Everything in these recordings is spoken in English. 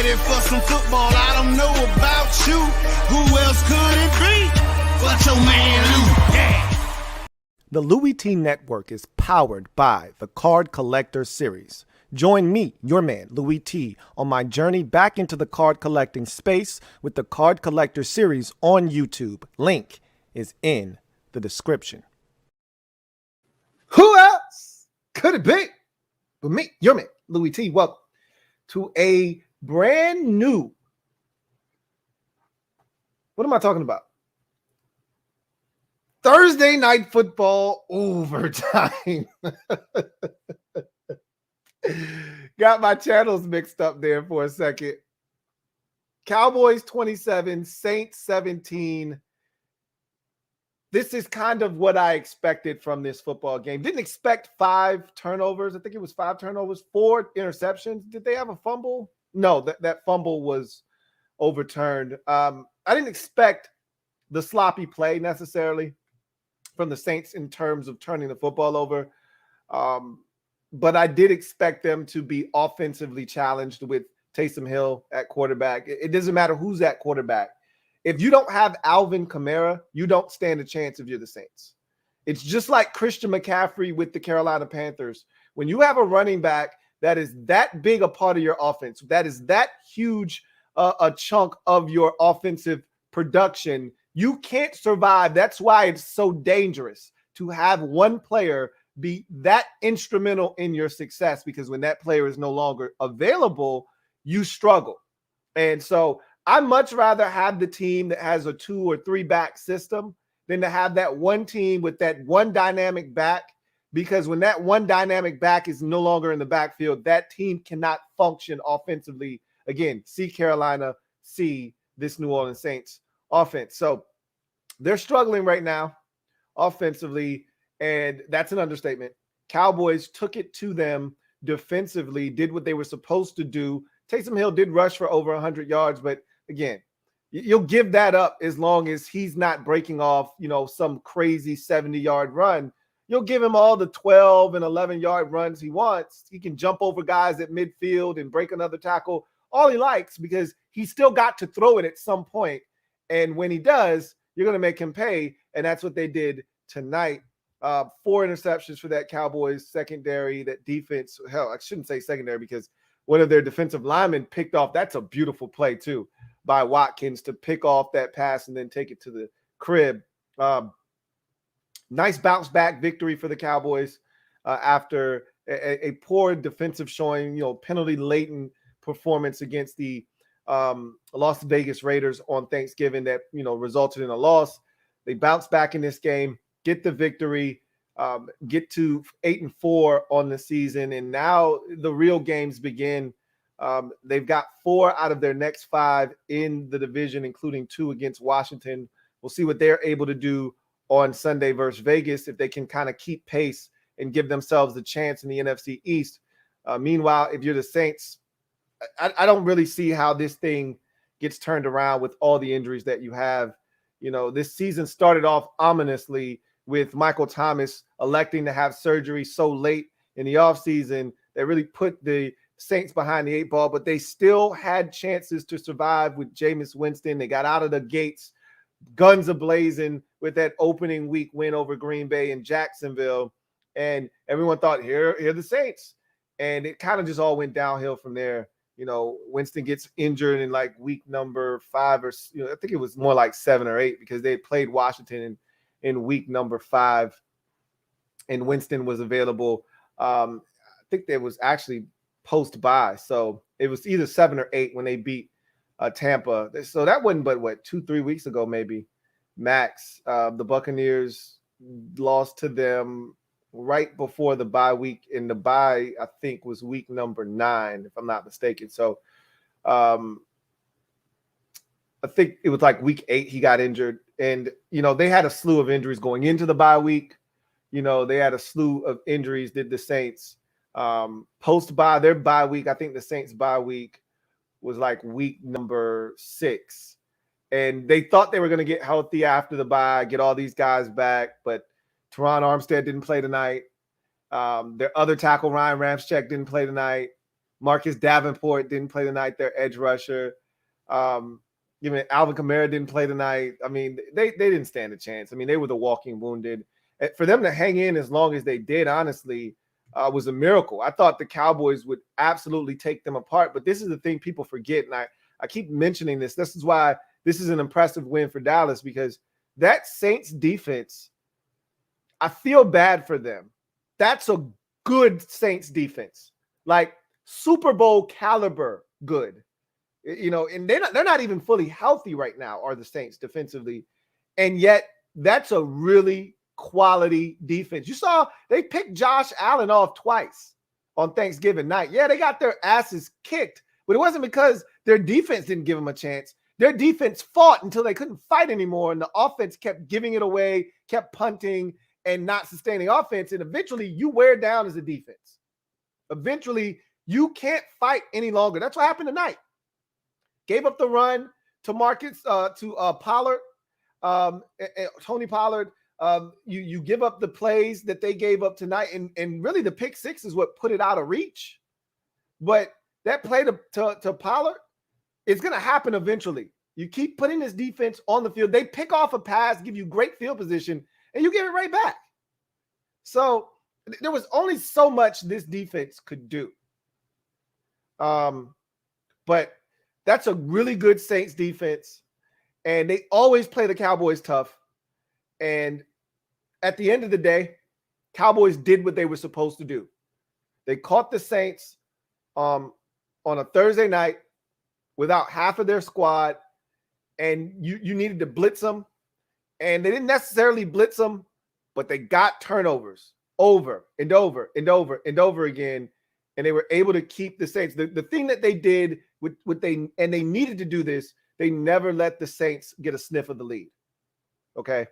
ready for some football. I don't know about you. Who else could it be but your man Lou? Yeah. The Louie T Network is powered by the Card Collector Series. Join me, your man, Louie T, on my journey back into the card collecting space with the Card Collector Series on YouTube. Link is in the description. Who else could it be but me, your man, Louie T? Welcome to a brand new, what am I talking about? Thursday night football overtime. Got my channels mixed up there for a second. Cowboys 27, Saints 17. This is kind of what I expected from this football game. Didn't expect 5 turnovers. I think it was 5 turnovers, 4 interceptions. Did they have a fumble? No, that fumble was overturned. I didn't expect the sloppy play necessarily from the Saints in terms of turning the football over. But I did expect them to be offensively challenged with Taysom Hill at quarterback. It doesn't matter who's at quarterback. If you don't have Alvin Kamara, you don't stand a chance if you're the Saints. It's just like Christian McCaffrey with the Carolina Panthers. When you have a running back that is that big a part of your offense, that is that huge a chunk of your offensive production, you can't survive. That's why it's so dangerous to have one player be that instrumental in your success, because when that player is no longer available, you struggle. And so I much rather have the team that has a 2 or 3 back system than to have that one team with that one dynamic back, because when that one dynamic back is no longer in the backfield, that team cannot function offensively. Again, see Carolina, see this New Orleans Saints offense. So they're struggling right now offensively, and that's an understatement. Cowboys took it to them defensively, did what they were supposed to do. Taysom Hill did rush for over 100 yards, but again, you'll give that up as long as he's not breaking off, some crazy 70-yard run. You'll give him all the 12 and 11-yard runs he wants. He can jump over guys at midfield and break another tackle, all he likes, because he still got to throw it at some point. And when he does, you're going to make him pay, and that's what they did tonight. 4 interceptions for that Cowboys secondary, that defense. Hell, I shouldn't say secondary, because one of their defensive linemen picked off. That's a beautiful play too by Watkins to pick off that pass and then take it to the crib. Nice bounce back victory for the Cowboys after a poor defensive showing, penalty laden performance against the Las Vegas Raiders on Thanksgiving that, resulted in a loss. They bounced back in this game, get the victory, get to 8-4 on the season, and now the real games begin. They've got 4 out of their next 5 in the division, including 2 against Washington. We'll see what they're able to do on Sunday versus Vegas, if they can kind of keep pace and give themselves a chance in the NFC East. Meanwhile, if you're the Saints, I don't really see how this thing gets turned around with all the injuries that you have. This season started off ominously with Michael Thomas electing to have surgery so late in the offseason. That really put the Saints behind the 8 ball, but they still had chances to survive with Jameis Winston. They got out of the gates, guns a-blazing, with that opening week win over Green Bay and Jacksonville. And everyone thought, here are the Saints. And it kind of just all went downhill from there. Winston gets injured in like week number 5 or, I think it was more like 7 or 8, because they played Washington in week number 5, and Winston was available. I think there was actually post-bye. So it was either 7 or 8 when they beat Tampa. So that wasn't but 2-3 weeks ago, maybe max. The Buccaneers lost to them right before the bye week, and the bye, I think, was week number 9, if I'm not mistaken. So I think it was like week 8 he got injured. And, they had a slew of injuries going into the bye week. They had a slew of injuries, did the Saints. Post-bye, their bye week, I think the Saints' bye week was like week number 6. And they thought they were going to get healthy after the bye, get all these guys back, but Teron Armstead didn't play tonight. Their other tackle, Ryan Ramczyk, didn't play tonight. Marcus Davenport didn't play tonight, their edge rusher. Alvin Kamara didn't play tonight. I mean, they didn't stand a chance. I mean, they were the walking wounded. For them to hang in as long as they did, honestly, was a miracle. I thought the Cowboys would absolutely take them apart, but this is the thing people forget, and I keep mentioning this. This is why this is an impressive win for Dallas, because that Saints defense, I feel bad for them. That's a good Saints defense, like Super Bowl caliber good. And they're not even fully healthy right now, are the Saints defensively, and yet that's a really quality defense. You saw they picked Josh Allen off twice on Thanksgiving night. Yeah, they got their asses kicked, but it wasn't because their defense didn't give them a chance. Their defense fought until they couldn't fight anymore, and the offense kept giving it away, kept punting, and not sustaining offense, and eventually you wear down as a defense. Eventually, you can't fight any longer. That's what happened tonight. Gave up the run to Pollard, Tony Pollard. You give up the plays that they gave up tonight, and really the pick six is what put it out of reach. But that play to Pollard, it's going to happen eventually. You keep putting this defense on the field. They pick off a pass, give you great field position, and you give it right back. So there was only so much this defense could do. But that's a really good Saints defense, and they always play the Cowboys tough. And at the end of the day, Cowboys did what they were supposed to do. They caught the Saints on a Thursday night without half of their squad, and you needed to blitz them. And they didn't necessarily blitz them, but they got turnovers over and over and over and over again, and they were able to keep the Saints. The thing that they did and they needed to do this, they never let the Saints get a sniff of the lead. Okay?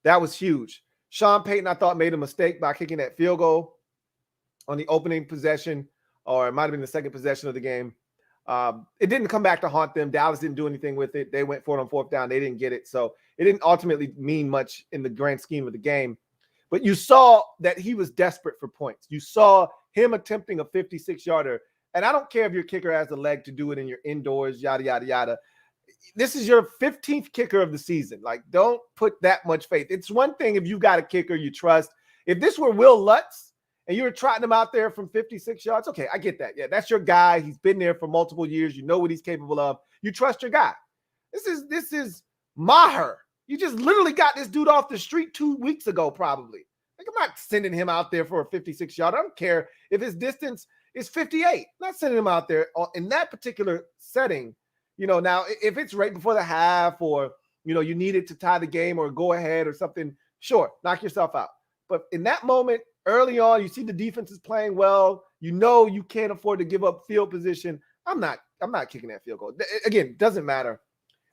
That was huge. Sean Payton, I thought, made a mistake by kicking that field goal on the opening possession, or it might have been the second possession of the game. It didn't come back to haunt them. Dallas didn't do anything with it. They went for it on fourth down. They didn't get it. So it didn't ultimately mean much in the grand scheme of the game. But you saw that he was desperate for points. You saw him attempting a 56-yarder. And I don't care if your kicker has the leg to do it in your indoors, yada, yada, yada. This is your 15th kicker of the season. Like, don't put that much faith. It's one thing if you got a kicker you trust. If this were Will Lutz and you were trotting him out there from 56 yards, okay, I get that. Yeah, that's your guy. He's been there for multiple years. You know what he's capable of. You trust your guy. This is Maher. You just literally got this dude off the street 2 weeks ago, probably. Like, I'm not sending him out there for a 56-yarder. I don't care if his distance is 58. I'm not sending him out there in that particular setting. Now, if it's right before the half, or, you need it to tie the game or go ahead or something, sure, knock yourself out. But in that moment, early on, you see the defense is playing well. You can't afford to give up field position. I'm not kicking that field goal. Again, doesn't matter.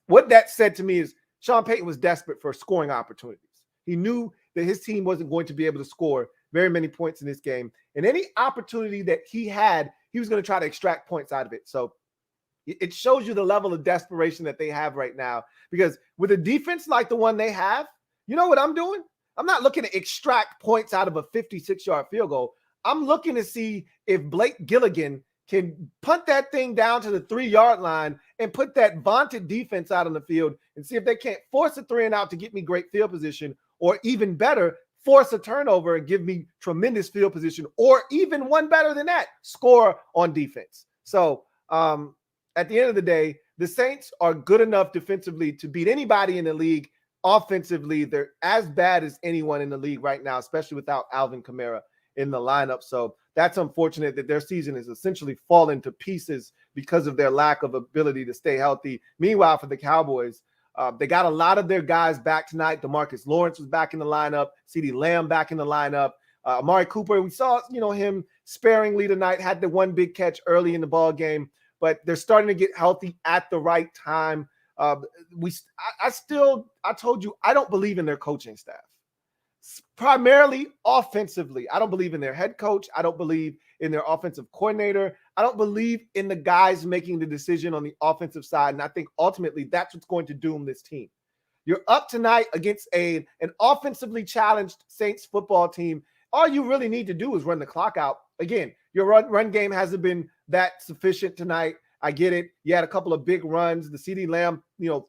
What that said to me is Sean Payton was desperate for scoring opportunities. He knew that his team wasn't going to be able to score very many points in this game. And any opportunity that he had, he was going to try to extract points out of it. So it shows you the level of desperation that they have right now, because with a defense like the one they have, you know what I'm doing? I'm not looking to extract points out of a 56-yard field goal. I'm looking to see if Blake Gilligan can punt that thing down to the 3-yard line and put that vaunted defense out on the field and see if they can't force a 3-and-out to get me great field position, or even better, force a turnover and give me tremendous field position, or even one better than that, score on defense. So, at the end of the day, the Saints are good enough defensively to beat anybody in the league. Offensively, they're as bad as anyone in the league right now, especially without Alvin Kamara in the lineup. So that's unfortunate that their season is essentially falling to pieces because of their lack of ability to stay healthy. Meanwhile, for the Cowboys, they got a lot of their guys back tonight. DeMarcus Lawrence was back in the lineup. CeeDee Lamb back in the lineup. Amari Cooper, we saw him sparingly tonight, had the one big catch early in the ball game. But they're starting to get healthy at the right time. I told you, I don't believe in their coaching staff. Primarily offensively, I don't believe in their head coach. I don't believe in their offensive coordinator. I don't believe in the guys making the decision on the offensive side. And I think ultimately that's what's going to doom this team. You're up tonight against an offensively challenged Saints football team. All you really need to do is run the clock out. Again, your run game hasn't been that sufficient tonight. I get it. You had a couple of big runs. The CeeDee Lamb,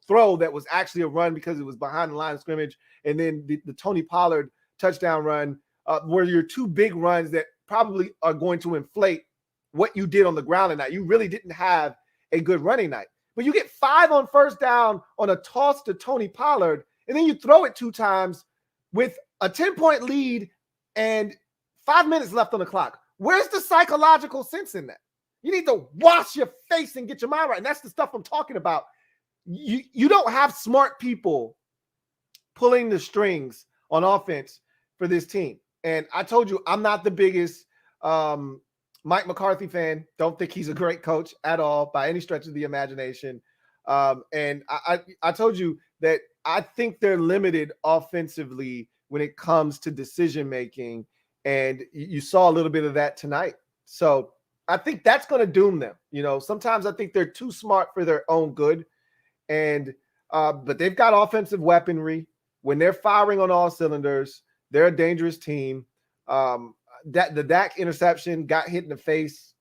throw that was actually a run because it was behind the line of scrimmage. And then the Tony Pollard touchdown run were your two big runs that probably are going to inflate what you did on the ground tonight. You really didn't have a good running night. But you get 5 on first down on a toss to Tony Pollard, and then you throw it 2 times with a 10-point lead and 5 minutes left on the clock. Where's the psychological sense in that? You need to wash your face and get your mind right. And that's the stuff I'm talking about. You don't have smart people pulling the strings on offense for this team. And I told you, I'm not the biggest Mike McCarthy fan. Don't think he's a great coach at all by any stretch of the imagination. And I told you that I think they're limited offensively when it comes to decision-making. And you saw a little bit of that tonight. So I think that's going to doom them. Sometimes I think they're too smart for their own good. And but they've got offensive weaponry. When they're firing on all cylinders, they're a dangerous team. The Dak interception got hit in the face.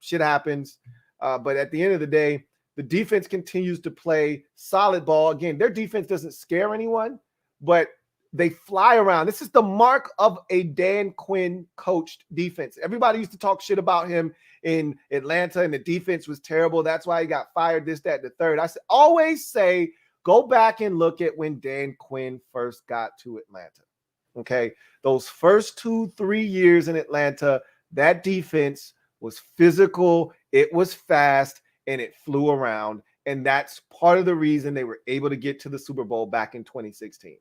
Shit happens. But at the end of the day, the defense continues to play solid ball. Again, their defense doesn't scare anyone, but they fly around. This is the mark of a Dan Quinn coached defense. Everybody used to talk shit about him in Atlanta, and the defense was terrible. That's why he got fired, this, that, and the third. Always say, go back and look at when Dan Quinn first got to Atlanta. Okay, those first 2-3 years in Atlanta, that defense was physical, it was fast, and it flew around. And that's part of the reason they were able to get to the Super Bowl back in 2016.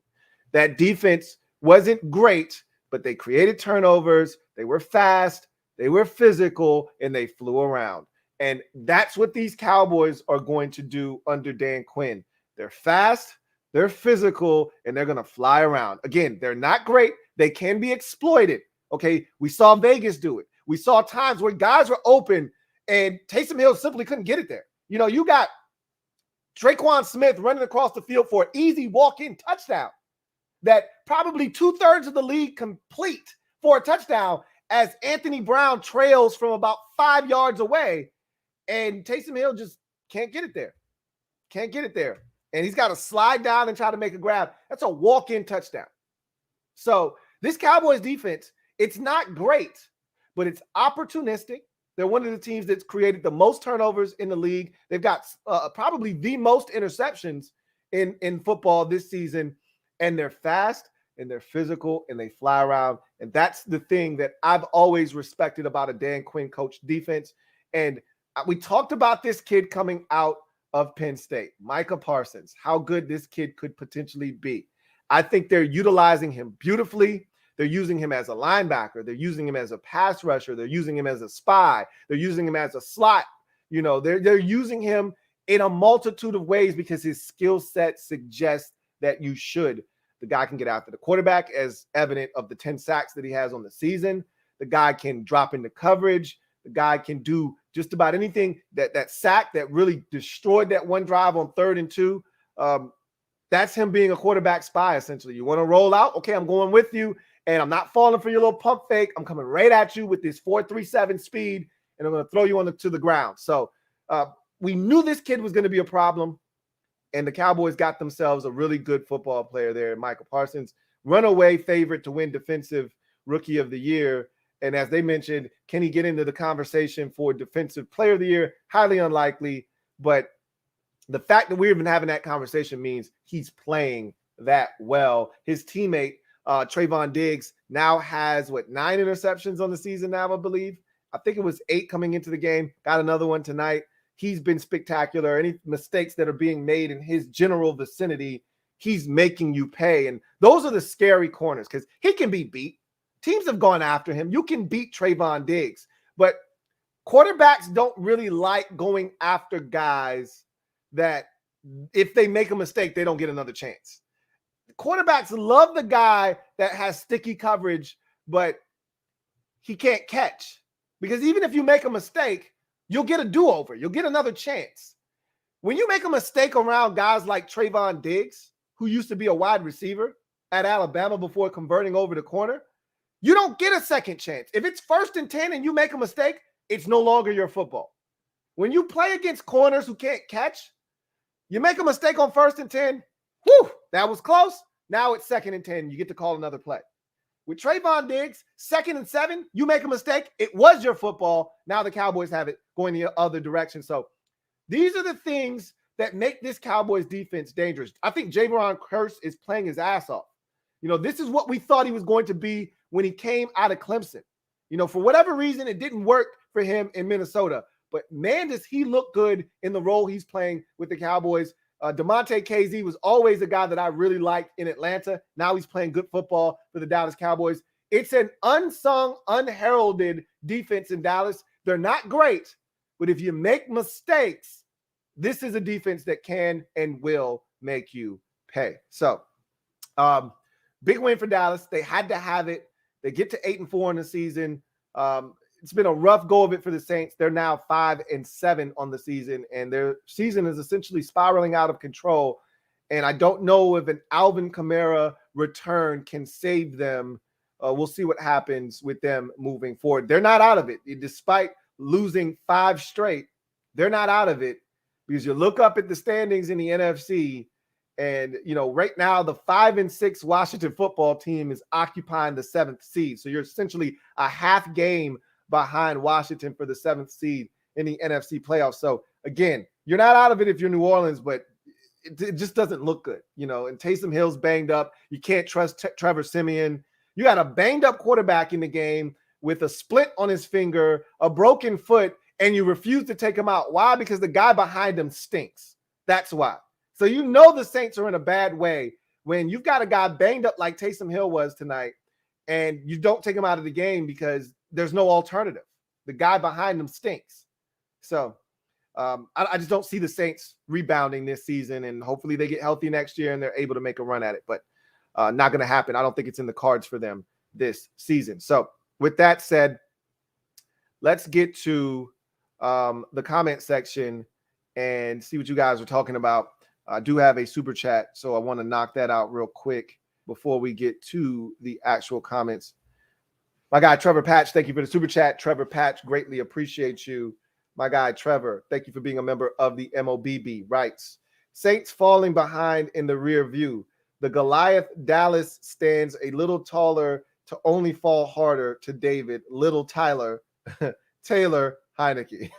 That defense wasn't great, but they created turnovers, they were fast, they were physical, and they flew around. And that's what these Cowboys are going to do under Dan Quinn. They're fast, they're physical, and they're going to fly around. Again, they're not great. They can be exploited. Okay, we saw Vegas do it. We saw times where guys were open and Taysom Hill simply couldn't get it there. You got Traquan Smith running across the field for an easy walk-in touchdown that probably 2/3 of the league complete for a touchdown as Anthony Brown trails from about 5 yards away, and Taysom Hill just can't get it there. Can't get it there. And he's got to slide down and try to make a grab. That's a walk-in touchdown. So this Cowboys defense, it's not great, but it's opportunistic. They're one of the teams that's created the most turnovers in the league. They've got probably the most interceptions in football this season. And they're fast, and they're physical, and they fly around. And that's the thing that I've always respected about a Dan Quinn coach defense. And we talked about this kid coming out of Penn State, Micah Parsons, how good this kid could potentially be. I think they're utilizing him beautifully. They're using him as a linebacker. They're using him as a pass rusher. They're using him as a spy. They're using him as a slot. They're using him in a multitude of ways because his skill set suggests that you should. The guy can get after the quarterback, as evident of the 10 sacks that he has on the season. The guy can drop into coverage. The guy can do just about anything. That sack that really destroyed that one drive on 3rd and 2. That's him being a quarterback spy, essentially. You want to roll out? Okay, I'm going with you, and I'm not falling for your little pump fake. I'm coming right at you with this 4.37 speed, and I'm going to throw you to the ground. So we knew this kid was going to be a problem. And the Cowboys got themselves a really good football player there, Micah Parsons, runaway favorite to win Defensive Rookie of the Year. And as they mentioned, can he get into the conversation for Defensive Player of the Year? Highly unlikely. But the fact that we're even having that conversation means he's playing that well. His teammate, Trayvon Diggs, now has, 9 interceptions on the season now, I believe. I think it was 8 coming into the game. Got another one tonight. He's been spectacular. Any mistakes that are being made in his general vicinity, he's making you pay. And those are the scary corners because he can be beat. Teams have gone after him. You can beat Trayvon Diggs. But quarterbacks don't really like going after guys that if they make a mistake, they don't get another chance. Quarterbacks love the guy that has sticky coverage, but he can't catch. Because even if you make a mistake, you'll get a do-over. You'll get another chance. When you make a mistake around guys like Trayvon Diggs, who used to be a wide receiver at Alabama before converting over to corner, you don't get a second chance. If it's 1st and 10 and you make a mistake, it's no longer your football. When you play against corners who can't catch, you make a mistake on 1st and 10. Whew, that was close. Now it's 2nd and 10. You get to call another play. With Trayvon Diggs, 2nd and 7, you make a mistake. It was your football. Now the Cowboys have it going the other direction. So these are the things that make this Cowboys defense dangerous. I think Javon Kearse is playing his ass off. This is what we thought he was going to be when he came out of Clemson. For whatever reason, it didn't work for him in Minnesota. But, man, does he look good in the role he's playing with the Cowboys. DeMonte KZ was always a guy that I really liked in Atlanta. Now he's playing good football for the Dallas Cowboys. It's an unsung, unheralded defense in Dallas. They're not great, but if you make mistakes, this is a defense that can and will make you pay. So, big win for Dallas. They had to have it. They get to 8-4 in the season. It's been a rough go of it for the Saints. They're now 5-7 on the season, and their season is essentially spiraling out of control. And I don't know if an Alvin Kamara return can save them. We'll see what happens with them moving forward. They're not out of it. Despite losing 5 straight, they're not out of it, because you look up at the standings in the NFC, and, right now the 5-6 Washington football team is occupying the 7th seed. So you're essentially a half game behind Washington for the 7th seed in the NFC playoffs. So again, you're not out of it if you're New Orleans, but it just doesn't look good, and Taysom Hill's banged up. You can't trust Trevor Siemian. You got a banged up quarterback in the game with a split on his finger, a broken foot, and you refuse to take him out. Why? Because the guy behind him stinks. That's why. So the Saints are in a bad way when you've got a guy banged up like Taysom Hill was tonight, and you don't take him out of the game because there's no alternative. The guy behind him stinks. So I just don't see the Saints rebounding this season, and hopefully they get healthy next year and they're able to make a run at it. But not going to happen. I don't think it's in the cards for them this season. So with that said, let's get to the comment section and see what you guys are talking about. I do have a super chat, so I want to knock that out real quick before we get to the actual comments. My guy, Trevor Patch, thank you for the super chat. Trevor Patch, greatly appreciate you. My guy, Trevor, thank you for being a member of the MOBB. Writes, Saints falling behind in the rear view. The Goliath Dallas stands a little taller to only fall harder to David, little Tyler, Taylor Heineke.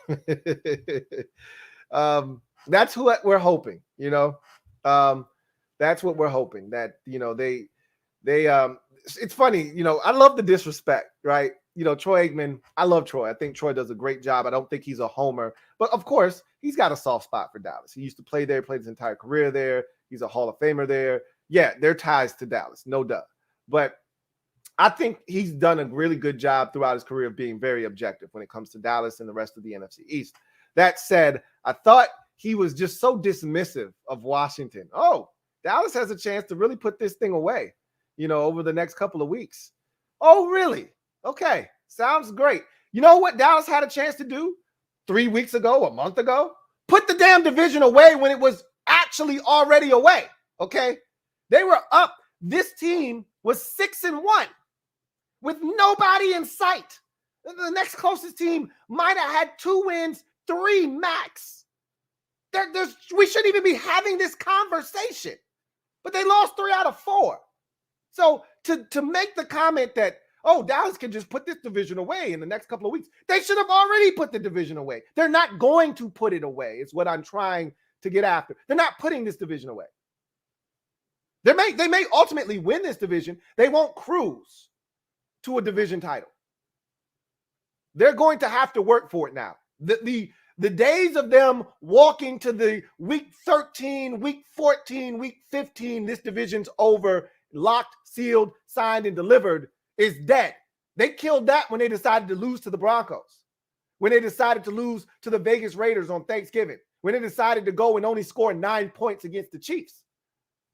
That's what we're hoping, that's what we're hoping, that, it's funny, I love the disrespect, right? Troy Aikman, I love Troy. I think Troy does a great job. I don't think he's a homer, but of course he's got a soft spot for Dallas. He used to play there, played his entire career there. He's a Hall of Famer there. Yeah, they're ties to Dallas, no duh. But I think he's done a really good job throughout his career of being very objective when it comes to Dallas and the rest of the NFC East. That said, I thought he was just so dismissive of Washington. Oh, Dallas has a chance to really put this thing away, over the next couple of weeks. Oh, really? Okay, sounds great. You know what Dallas had a chance to do 3 weeks ago, a month ago? Put the damn division away when it was actually already away, okay? They were up. This team was 6-1 with nobody in sight. The next closest team might have had 2 wins, 3 max. We shouldn't even be having this conversation. But they lost 3 out of 4. So to make the comment that, oh, Dallas can just put this division away in the next couple of weeks, they should have already put the division away. They're not going to put it away. It's what I'm trying to get after. They're not putting this division away. They may ultimately win this division. They won't cruise to a division title. They're going to have to work for it now. The days of them walking to the week 13, week 14, week 15, this division's over, locked, sealed, signed, and delivered, is dead. They killed that when they decided to lose to the Broncos, when they decided to lose to the Vegas Raiders on Thanksgiving, when they decided to go and only score 9 points against the Chiefs.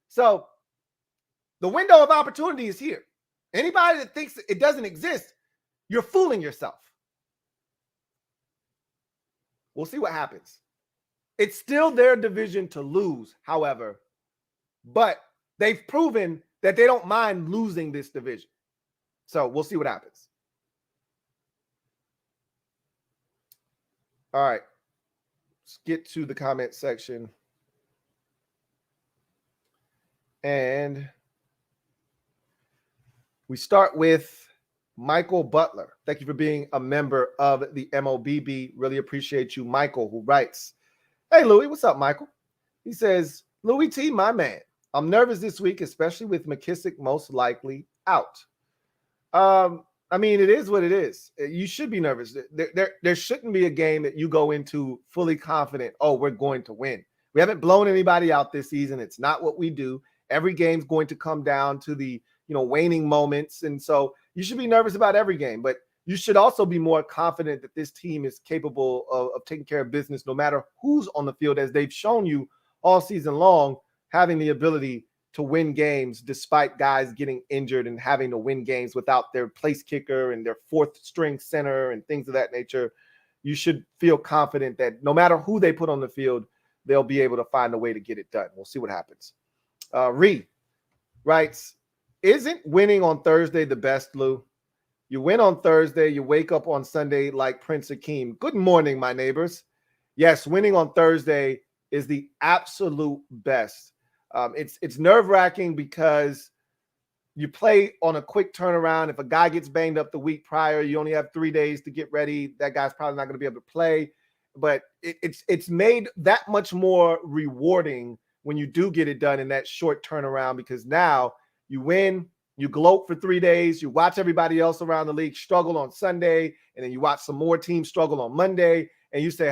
So the window of opportunity is here. Anybody that thinks it doesn't exist, you're fooling yourself. We'll see what happens. It's still their division to lose, however, but they've proven that they don't mind losing this division. So we'll see what happens. All right. Let's get to the comment section. And we start with Michael Butler. Thank you for being a member of the MOBB. Really appreciate you, Michael, who writes, "Hey, Louie, what's up, Michael?" He says, "Louie T, my man, I'm nervous this week, especially with McKissick most likely out." I mean, it is what it is. You should be nervous. There shouldn't be a game that you go into fully confident, oh, we're going to win. We haven't blown anybody out this season. It's not what we do. Every game's going to come down to the, waning moments. And so you should be nervous about every game, but you should also be more confident that this team is capable of taking care of business no matter who's on the field, as they've shown you all season long, having the ability to win games despite guys getting injured and having to win games without their place kicker and their fourth string center and things of that nature. You should feel confident that no matter who they put on the field, they'll be able to find a way to get it done. We'll see what happens. Reed writes, "Isn't winning on Thursday the best, Lou? You win on Thursday, you wake up on Sunday like Prince Akeem. Good morning, my neighbors." Yes, winning on Thursday is the absolute best. It's nerve-wracking because you play on a quick turnaround. If a guy gets banged up the week prior, you only have 3 days to get ready. That guy's probably not going to be able to play. But it's made that much more rewarding when you do get it done in that short turnaround, because now you win, you gloat for 3 days, you watch everybody else around the league struggle on Sunday, and then you watch some more teams struggle on Monday, and you say,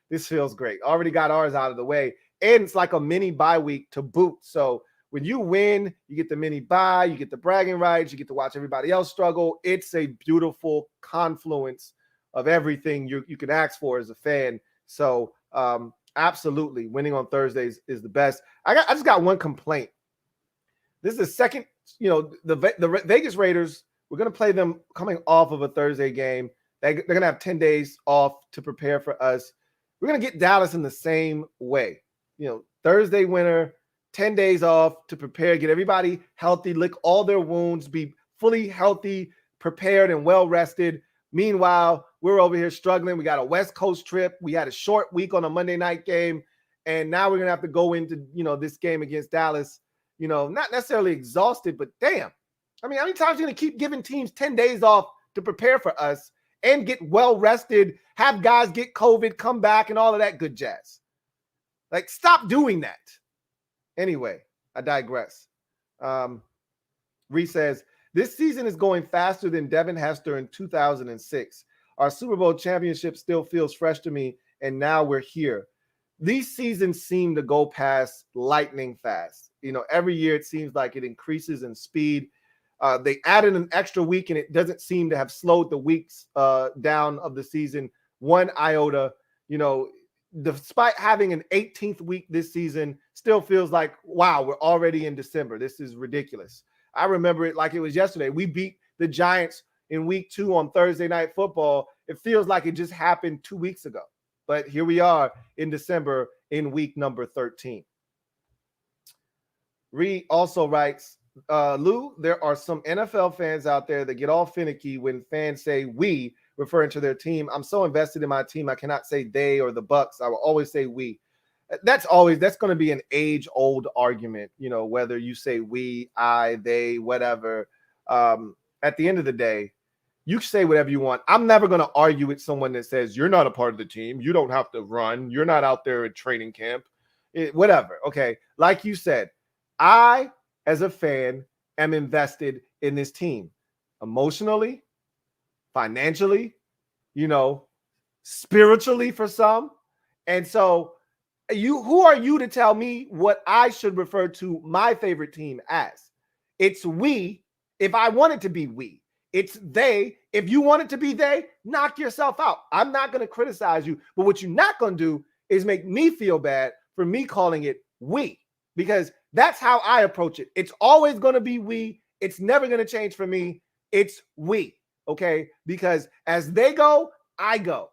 this feels great. Already got ours out of the way. And it's like a mini bye week to boot. So when you win, you get the mini bye, you get the bragging rights, you get to watch everybody else struggle. It's a beautiful confluence of everything you can ask for as a fan. So absolutely, winning on Thursdays is the best. I just got one complaint. This is the second, the Vegas Raiders, we're going to play them coming off of a Thursday game. They're going to have 10 days off to prepare for us. We're going to get Dallas in the same way. Thursday winter, 10 days off to prepare, get everybody healthy, lick all their wounds, be fully healthy, prepared, and well-rested. Meanwhile, we're over here struggling. We got a West Coast trip. We had a short week on a Monday night game, and now we're going to have to go into, this game against Dallas, not necessarily exhausted, but damn. I mean, how many times are you going to keep giving teams 10 days off to prepare for us and get well-rested, have guys get COVID, come back, and all of that good jazz? Like, stop doing that. Anyway, I digress. Reese says, "This season is going faster than Devin Hester in 2006. Our Super Bowl championship still feels fresh to me, and now we're here." These seasons seem to go past lightning fast. Every year it seems like it increases in speed. They added an extra week, and it doesn't seem to have slowed the weeks down of the season one iota. Despite having an 18th week this season, still feels like, wow, we're already in December. This is ridiculous. I remember it like it was yesterday. We beat the Giants in week 2 on Thursday Night Football. It feels like it just happened 2 weeks ago. But here we are in December in week number 13. Reed also writes, "Lou, there are some NFL fans out there that get all finicky when fans say we, referring to their team. I'm so invested in my team, I cannot say they or the Bucks. I will always say we." That's going to be an age-old argument, whether you say we, I, they, whatever. At the end of the day, you say whatever you want. I'm never going to argue with someone that says, you're not a part of the team. You don't have to run. You're not out there at training camp. Whatever. Okay. Like you said, I, as a fan, am invested in this team emotionally, financially, spiritually for some. And so who are you to tell me what I should refer to my favorite team as? It's we if I want it to be we. It's they. If you want it to be they, knock yourself out. I'm not going to criticize you. But what you're not going to do is make me feel bad for me calling it we, because that's how I approach it. It's always going to be we. It's never going to change for me. It's we. Okay? Because as they go, I go.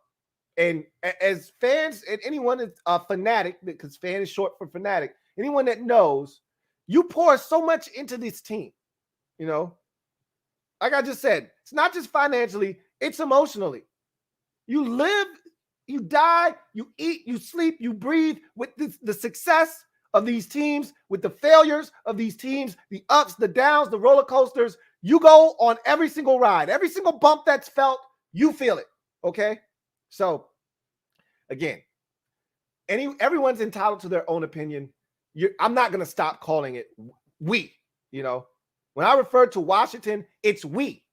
And as fans, and anyone that's a fanatic, because fan is short for fanatic, anyone that knows, you pour so much into this team, like I just said, it's not just financially, it's emotionally. You live You die, you eat, you sleep, you breathe with the success of these teams, with the failures of these teams, the ups, the downs, the roller coasters. You go on every single ride, every single bump that's felt, you feel it, okay? So, again, everyone's entitled to their own opinion. I'm not going to stop calling it we, you know. When I refer to Washington, it's we.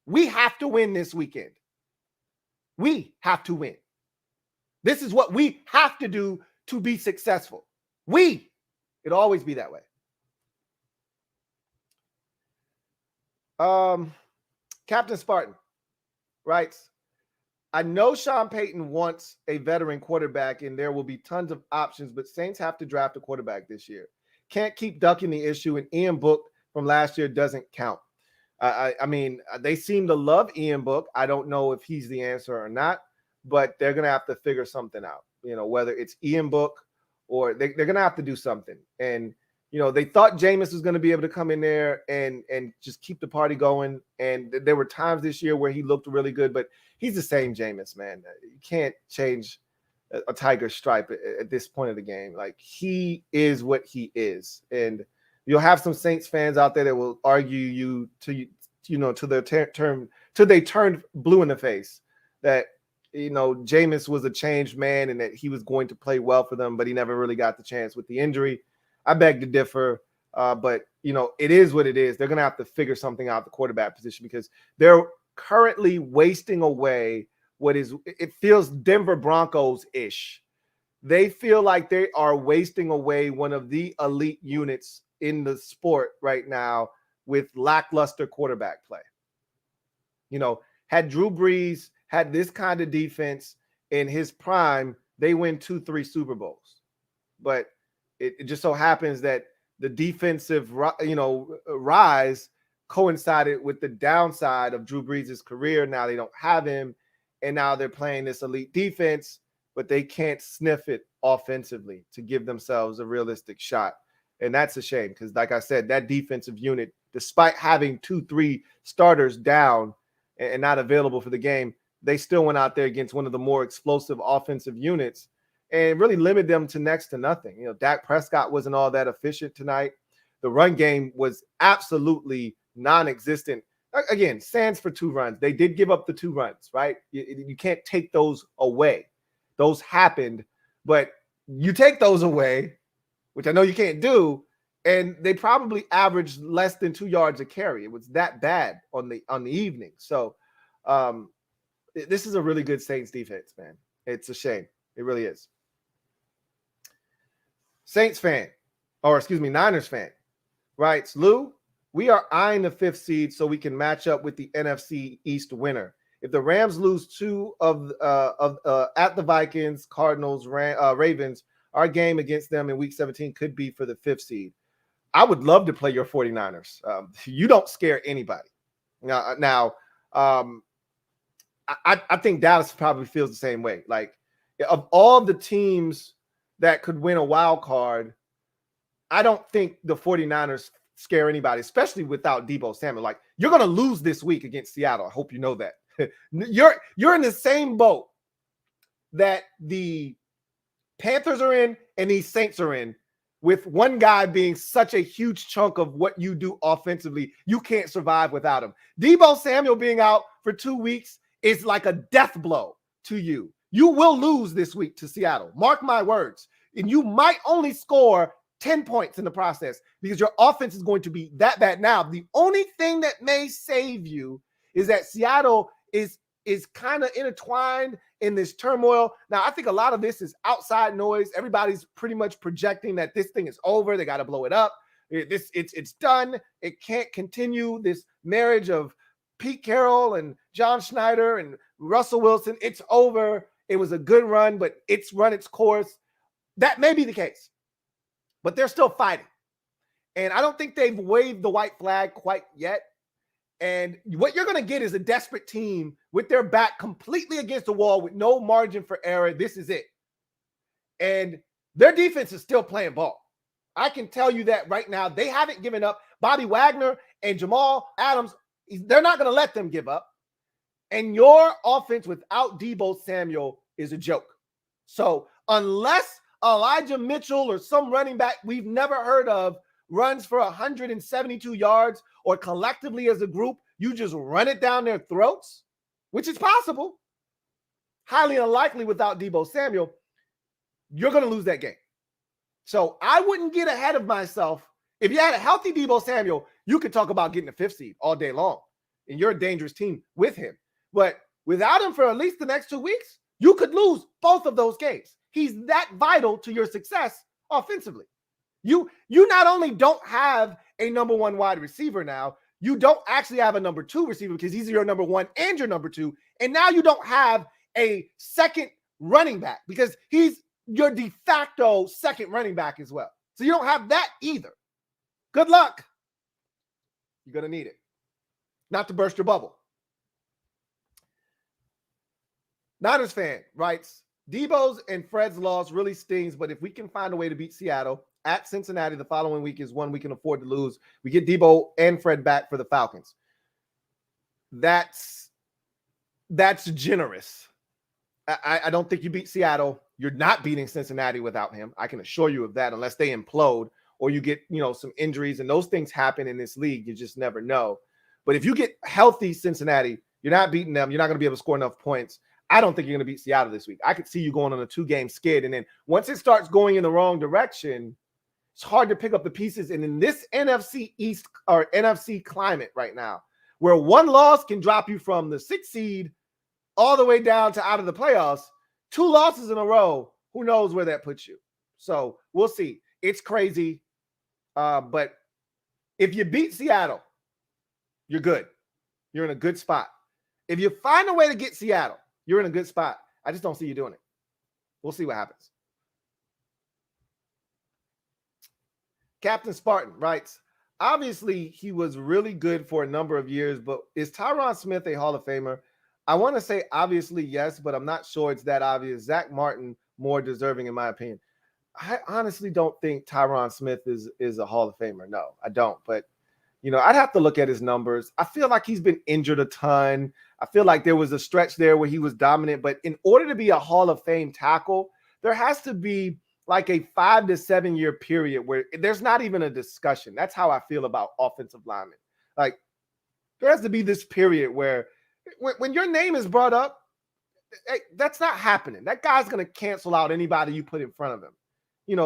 We have to win this weekend. We have to win. This is what we have to do to be successful. It'll always be that way. Captain Spartan writes, I know Sean Payton wants a veteran quarterback and there will be tons of options, but Saints have to draft a quarterback this year. Can't keep ducking the issue, and Ian Book from last year doesn't count. I mean, they seem to love Ian Book. I don't know if he's the answer or not, but they're going to have to figure something out, you know, whether it's Ian Book or they're going to have to do something. And, you know, they thought Jameis was going to be able to come in there and just keep the party going. And there were times this year where he looked really good, but he's the same Jameis, man. You can't change a tiger stripe at this point of the game. Like, he is what he is. And you'll have some Saints fans out there that will argue you to their term till they turned blue in the face that, you know, Jameis was a changed man and that he was going to play well for them, but he never really got the chance with the injury. I beg to differ, but, you know, it is what it is. They're going to have to figure something out at the quarterback position because they're currently wasting away it feels Denver Broncos-ish. They feel like they are wasting away one of the elite units in the sport right now with lackluster quarterback play. You know, had Drew Brees had this kind of defense in his prime, they win 2-3 Super Bowls. But it just so happens that the defensive, rise coincided with the downside of Drew Brees' career. Now they don't have him, and now they're playing this elite defense, but they can't sniff it offensively to give themselves a realistic shot. And that's a shame because, like I said, that defensive unit, despite having 2-3 starters down and not available for the game, they still went out there against one of the more explosive offensive units and really limited them to next to nothing. You know, Dak Prescott wasn't all that efficient tonight. The run game was absolutely non-existent. Again, stands for 2 runs. They did give up the 2 runs, right? You can't take those away. Those happened, but you take those away, which I know you can't do, and they probably averaged less than 2 yards a carry. It was that bad on the evening. So this is a really good Saints defense, man. It's a shame. It really is. Niners fan writes, Lou, we are eyeing the 5th seed so we can match up with the NFC East winner. If the Rams lose 2 at the Vikings, Cardinals, Ravens, our game against them in Week 17 could be for the 5th seed. I would love to play your 49ers. You don't scare anybody. Now, I think Dallas probably feels the same way. Like, of all the teams that could win a wild card, I don't think the 49ers scare anybody, especially without Deebo Samuel. Like, you're going to lose this week against Seattle. I hope you know that. You're in the same boat that the Panthers are in and these Saints are in, with one guy being such a huge chunk of what you do offensively. You can't survive without him. Deebo Samuel being out for 2 weeks is like a death blow to you. You will lose this week to Seattle. Mark my words. And you might only score 10 points in the process because your offense is going to be that bad. Now, the only thing that may save you is that Seattle is kind of intertwined in this turmoil. Now, I think a lot of this is outside noise. Everybody's pretty much projecting that this thing is over. They got to blow it up. It's done. It can't continue. This marriage of Pete Carroll and John Schneider and Russell Wilson, it's over. It was a good run, but it's run its course. That may be the case, but they're still fighting. And I don't think they've waved the white flag quite yet. And what you're going to get is a desperate team with their back completely against the wall with no margin for error. This is it. And their defense is still playing ball. I can tell you that right now. They haven't given up. Bobby Wagner and Jamal Adams, they're not going to let them give up. And your offense without Deebo Samuel is a joke. So unless Elijah Mitchell or some running back we've never heard of runs for 172 yards, or collectively as a group, you just run it down their throats, which is possible, highly unlikely without Deebo Samuel, you're going to lose that game. So I wouldn't get ahead of myself. If you had a healthy Deebo Samuel, you could talk about getting a 5th seed all day long, and you're a dangerous team with him. But without him for at least the next 2 weeks, you could lose both of those games. He's that vital to your success offensively. You not only don't have a number 1 wide receiver now, you don't actually have a number 2 receiver because he's your number 1 and your number 2. And now you don't have a second running back because he's your de facto second running back as well. So you don't have that either. Good luck. You're going to need it. Not to burst your bubble. Niners fan writes, Deebo's and Fred's loss really stings, but if we can find a way to beat Seattle at Cincinnati the following week is one we can afford to lose. We get Deebo and Fred back for the Falcons. That's generous. I don't think you beat Seattle. You're not beating Cincinnati without him. I can assure you of that, unless they implode or you get, some injuries, and those things happen in this league. You just never know. But if you get healthy Cincinnati, you're not beating them. You're not going to be able to score enough points. I don't think you're going to beat Seattle this week. I could see you going on a 2-game skid. And then once it starts going in the wrong direction, it's hard to pick up the pieces. And in this NFC East or NFC climate right now, where one loss can drop you from the 6th seed all the way down to out of the playoffs, 2 losses in a row, who knows where that puts you. So we'll see. It's crazy. But if you beat Seattle, you're good. You're in a good spot. If you find a way to get Seattle, you're in a good spot. I just don't see you doing it. We'll see what happens. Captain Spartan writes, obviously he was really good for a number of years, but is Tyron Smith a Hall of Famer? I want to say obviously yes, but I'm not sure it's that obvious. Zach Martin more deserving in my opinion. I honestly don't think Tyron Smith is a Hall of Famer. No, I don't. But, I'd have to look at his numbers. I feel like he's been injured a ton. I feel like there was a stretch there where he was dominant. But in order to be a Hall of Fame tackle, there has to be like a 5 to 7 year period where there's not even a discussion. That's how I feel about offensive linemen. Like, there has to be this period where when your name is brought up, hey, that's not happening. That guy's going to cancel out anybody you put in front of him.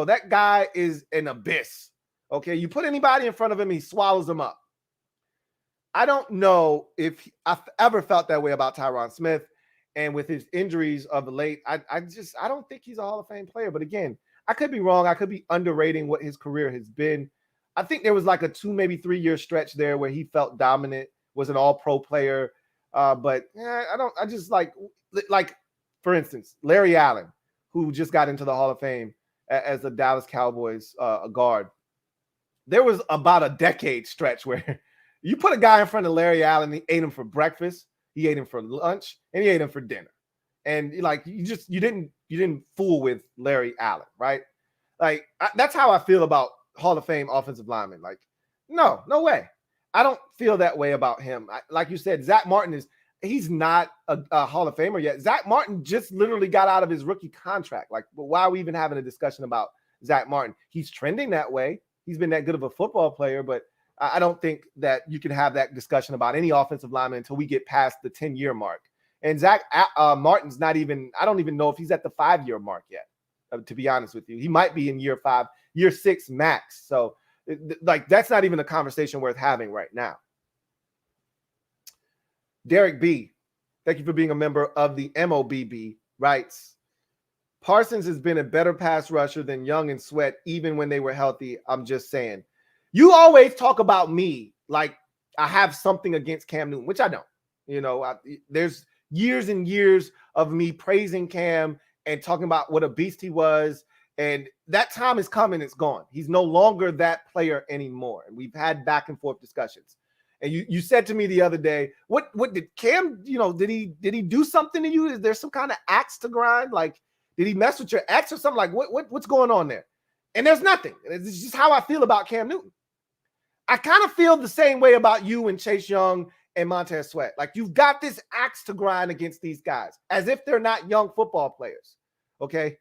That guy is an abyss. Okay, you put anybody in front of him, he swallows them up. I don't know if I've ever felt that way about Tyron Smith, and with his injuries of late, I don't think he's a Hall of Fame player. But again, I could be wrong. I could be underrating what his career has been. I think there was like a 2, maybe 3 year stretch there where he felt dominant, was an all-pro player. But I just like, for instance, Larry Allen, who just got into the Hall of Fame as a Dallas Cowboys guard. There was about a decade stretch where you put a guy in front of Larry Allen, he ate him for breakfast, he ate him for lunch, and he ate him for dinner. And you didn't fool with Larry Allen, right? That's how I feel about Hall of Fame offensive linemen. Like, no way. I don't feel that way about him. Like you said, Zach Martin he's not a Hall of Famer yet. Zach Martin just literally got out of his rookie contract. Like, why are we even having a discussion about Zach Martin? He's trending that way. He's been that good of a football player, but I don't think that you can have that discussion about any offensive lineman until we get past the 10-year mark. And Zach Martin's not even, I don't even know if he's at the 5-year mark yet, to be honest with you. He might be in year 5, year 6 max. So, that's not even a conversation worth having right now. Derek B, thank you for being a member of the MOBB, writes, Parsons has been a better pass rusher than Young and Sweat, even when they were healthy. I'm just saying. You always talk about me like I have something against Cam Newton, which I don't. There's years and years of me praising Cam and talking about what a beast he was. And that time is coming. It's gone. He's no longer that player anymore. And we've had back and forth discussions. And you said to me the other day, what did Cam, did he do something to you? Is there some kind of axe to grind? Like, did he mess with your ex or something? Like, what's going on there? And there's nothing. It's just how I feel about Cam Newton. I kind of feel the same way about you and Chase Young and Montez Sweat. Like, you've got this axe to grind against these guys as if they're not young football players. Okay.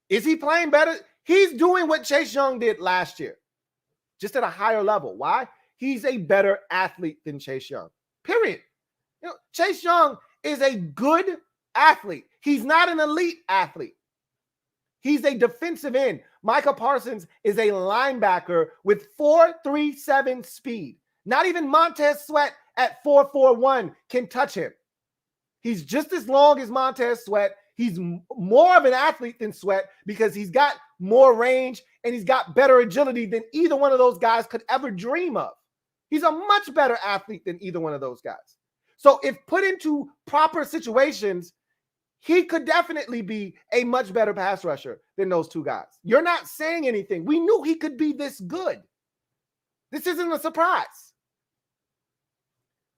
Is he playing better? He's doing what Chase Young did last year, just at a higher level. Why? He's a better athlete than Chase Young. Period. You know, Chase Young is a good athlete. He's not an elite athlete. He's a defensive end. Micah Parsons is a linebacker with 4.37 speed. Not even Montez Sweat at 4.41 can touch him. He's just as long as Montez Sweat. He's more of an athlete than Sweat because he's got more range and he's got better agility than either one of those guys could ever dream of. He's a much better athlete than either one of those guys. So if put into proper situations, he could definitely be a much better pass rusher than those two guys. You're not saying anything. We knew he could be this good. This isn't a surprise.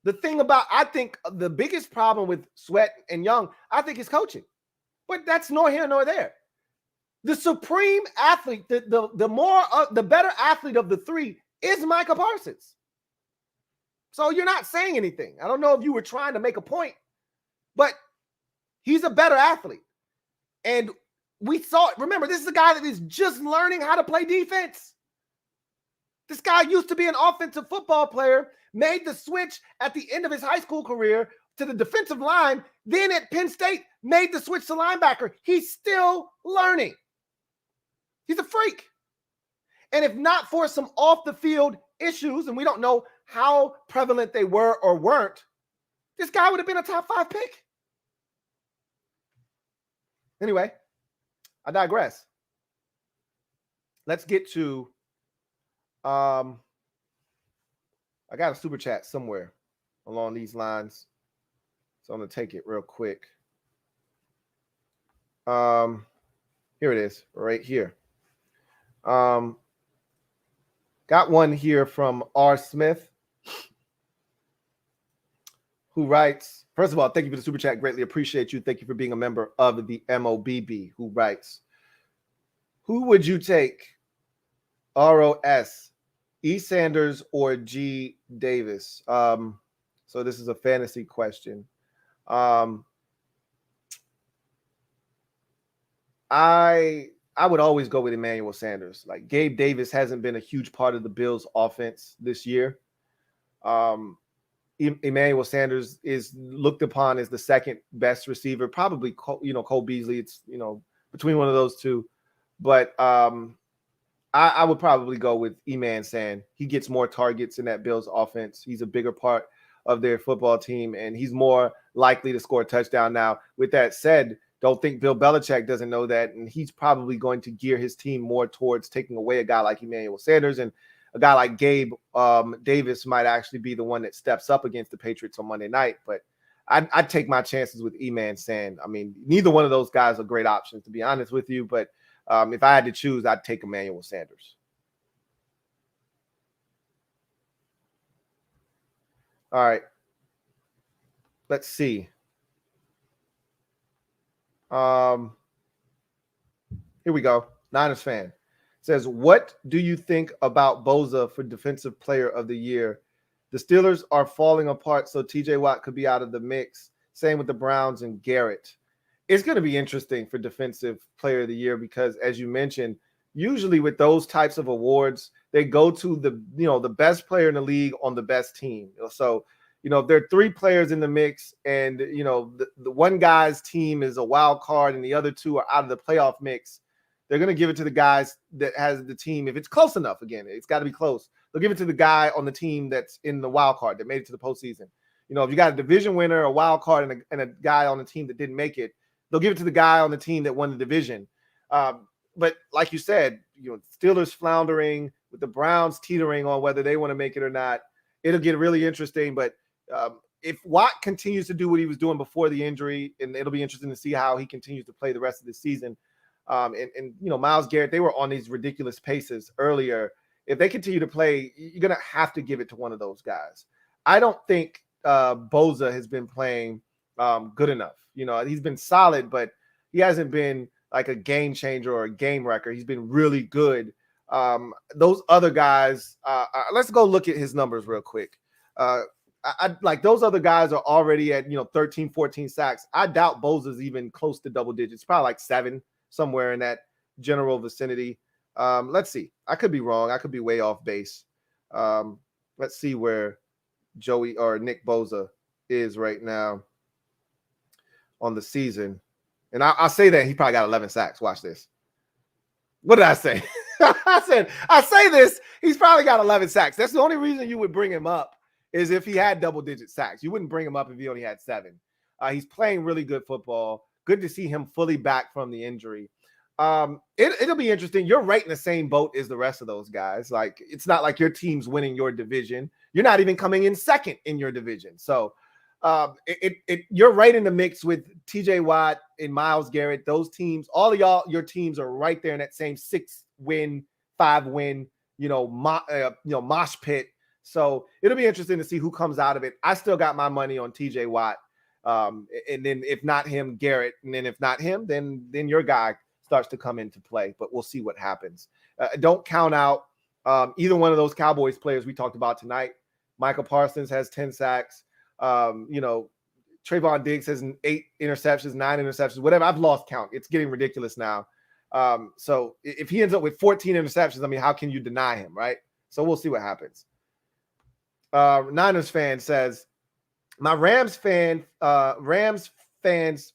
The thing about, I think the biggest problem with Sweat and Young, I think is coaching. But that's nor here nor there. The supreme athlete, the better athlete of the three is Micah Parsons. So you're not saying anything. I don't know if you were trying to make a point, but he's a better athlete. And we saw, remember, this is a guy that is just learning how to play defense. This guy used to be an offensive football player, made the switch at the end of his high school career to the defensive line, then at Penn State made the switch to linebacker. He's still learning. He's a freak. And if not for some off-the-field issues, and we don't know how prevalent they were or weren't, this guy would have been a top 5 pick. Anyway, I digress. Let's get to, I got a super chat somewhere along these lines, so I'm going to take it real quick. Here it is, right here. Got one here from R. Smith, who writes, first of all, thank you for the super chat. Greatly appreciate you. Thank you for being a member of the MOBB, who writes, who would you take, ROS, E. Sanders or G. Davis? So this is a fantasy question. I would always go with Emmanuel Sanders. Like, Gabe Davis hasn't been a huge part of the Bills' offense this year. Emmanuel Sanders is looked upon as the second best receiver, probably Cole Beasley. It's between one of those two, but I would probably go with Eman Sand. He gets more targets in that Bills offense. He's a bigger part of their football team, and he's more likely to score a touchdown. Now, with that said, don't think Bill Belichick doesn't know that, and he's probably going to gear his team more towards taking away a guy like Emmanuel Sanders, and a guy like Gabe Davis might actually be the one that steps up against the Patriots on Monday night. But I'd take my chances with Eman Sand. I mean, neither one of those guys are great options, to be honest with you, but if I had to choose, I'd take Emmanuel Sanders. All right. Let's see. Here we go. Niners fan says, what do you think about Bosa for Defensive Player of the Year? The Steelers are falling apart, so TJ Watt could be out of the mix. Same with the Browns and Garrett. It's going to be interesting for Defensive Player of the Year because, as you mentioned, usually with those types of awards, they go to the best player in the league on the best team. So, if there are 3 players in the mix and, the one guy's team is a wild card and the other 2 are out of the playoff mix, they're going to give it to the guys that has the team. If it's close enough, again, it's got to be close. They'll give it to the guy on the team that's in the wild card that made it to the postseason. If you got a division winner, a wild card, and a guy on the team that didn't make it, they'll give it to the guy on the team that won the division. But like you said, Steelers floundering with the Browns teetering on whether they want to make it or not. It'll get really interesting. But if Watt continues to do what he was doing before the injury, and it'll be interesting to see how he continues to play the rest of the season. And Myles Garrett, they were on these ridiculous paces earlier. If they continue to play, you're going to have to give it to one of those guys. I don't think Bosa has been playing good enough. He's been solid, but he hasn't been like a game changer or a game wrecker. He's been really good. Those other guys, let's go look at his numbers real quick. I I like those other guys are already at 13, 14 sacks. I doubt Bosa's even close to double digits. Probably like 7, somewhere in that general vicinity. Let's see. I could be wrong. I could be way off base. Let's see where Joey or Nick Bosa is right now on the season. And I say that he probably got 11 sacks. Watch this. What did I say? I say this. He's probably got 11 sacks. That's the only reason you would bring him up is if he had double-digit sacks. You wouldn't bring him up if he only had 7. He's playing really good football. Good to see him fully back from the injury. It'll be interesting. You're right in the same boat as the rest of those guys. Like, it's not like your team's winning your division. You're not even coming in second in your division. So you're right in the mix with TJ Watt and Myles Garrett. Those teams, all of y'all, your teams are right there in that same 6-win, 5-win, mosh pit. So it'll be interesting to see who comes out of it. I still got my money on TJ Watt. And then if not him, Garrett. And then if not him, then your guy starts to come into play. But we'll see what happens. Don't count out either one of those Cowboys players we talked about tonight. Micah Parsons has 10 sacks. Trayvon Diggs has 8 interceptions, 9 interceptions, whatever. I've lost count. It's getting ridiculous now. So if he ends up with 14 interceptions, I mean, how can you deny him, right? So we'll see what happens. Niners fan says, my Rams fans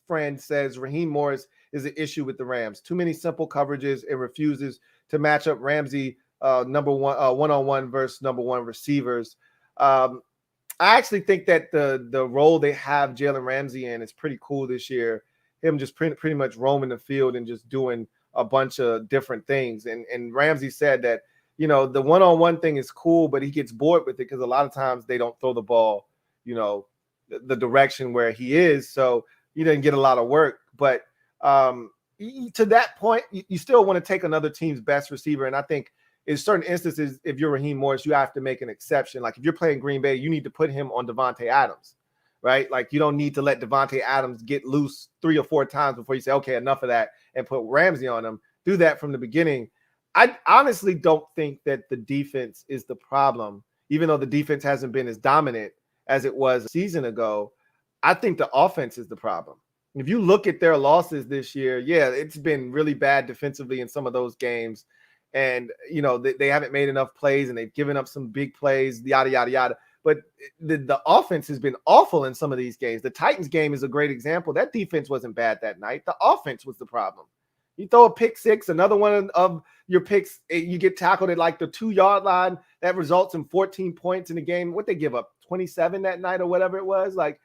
friend says Raheem Morris is an issue with the Rams. Too many simple coverages and refuses to match up Ramsey one-on-one versus number 1 receivers. I actually think that the role they have Jalen Ramsey in is pretty cool this year. Him just pretty much roaming the field and just doing a bunch of different things. And Ramsey said that, the one-on-one thing is cool, but he gets bored with it because a lot of times they don't throw the ball, the direction where he is. So he didn't get a lot of work. But to that point, you still want to take another team's best receiver. And I think in certain instances, if you're Raheem Morris, you have to make an exception. Like if you're playing Green Bay, you need to put him on Devontae Adams, right? Like you don't need to let Devontae Adams get loose 3 or 4 times before you say, okay, enough of that, and put Ramsey on him. Do that from the beginning. I honestly don't think that the defense is the problem, even though the defense hasn't been as dominant as it was a season ago. I think the offense is the problem. If you look at their losses this year, yeah, it's been really bad defensively in some of those games. And, they haven't made enough plays and they've given up some big plays, yada, yada, yada. But the offense has been awful in some of these games. The Titans game is a great example. That defense wasn't bad that night. The offense was the problem. You throw a pick 6, another one of your picks, you get tackled at like the 2-yard line. That results in 14 points in the game. What they give up, 27 that night or whatever it was? Like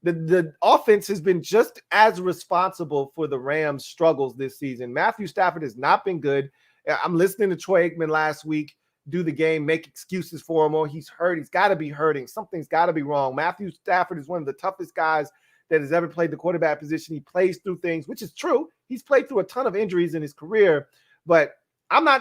the offense has been just as responsible for the Rams' struggles this season. Matthew Stafford has not been good. I'm listening to Troy Aikman last week do the game, make excuses for him. Oh, he's hurt. He's got to be hurting. Something's got to be wrong. Matthew Stafford is one of the toughest guys that has ever played the quarterback position. He plays through things, which is true. He's played through a ton of injuries in his career, but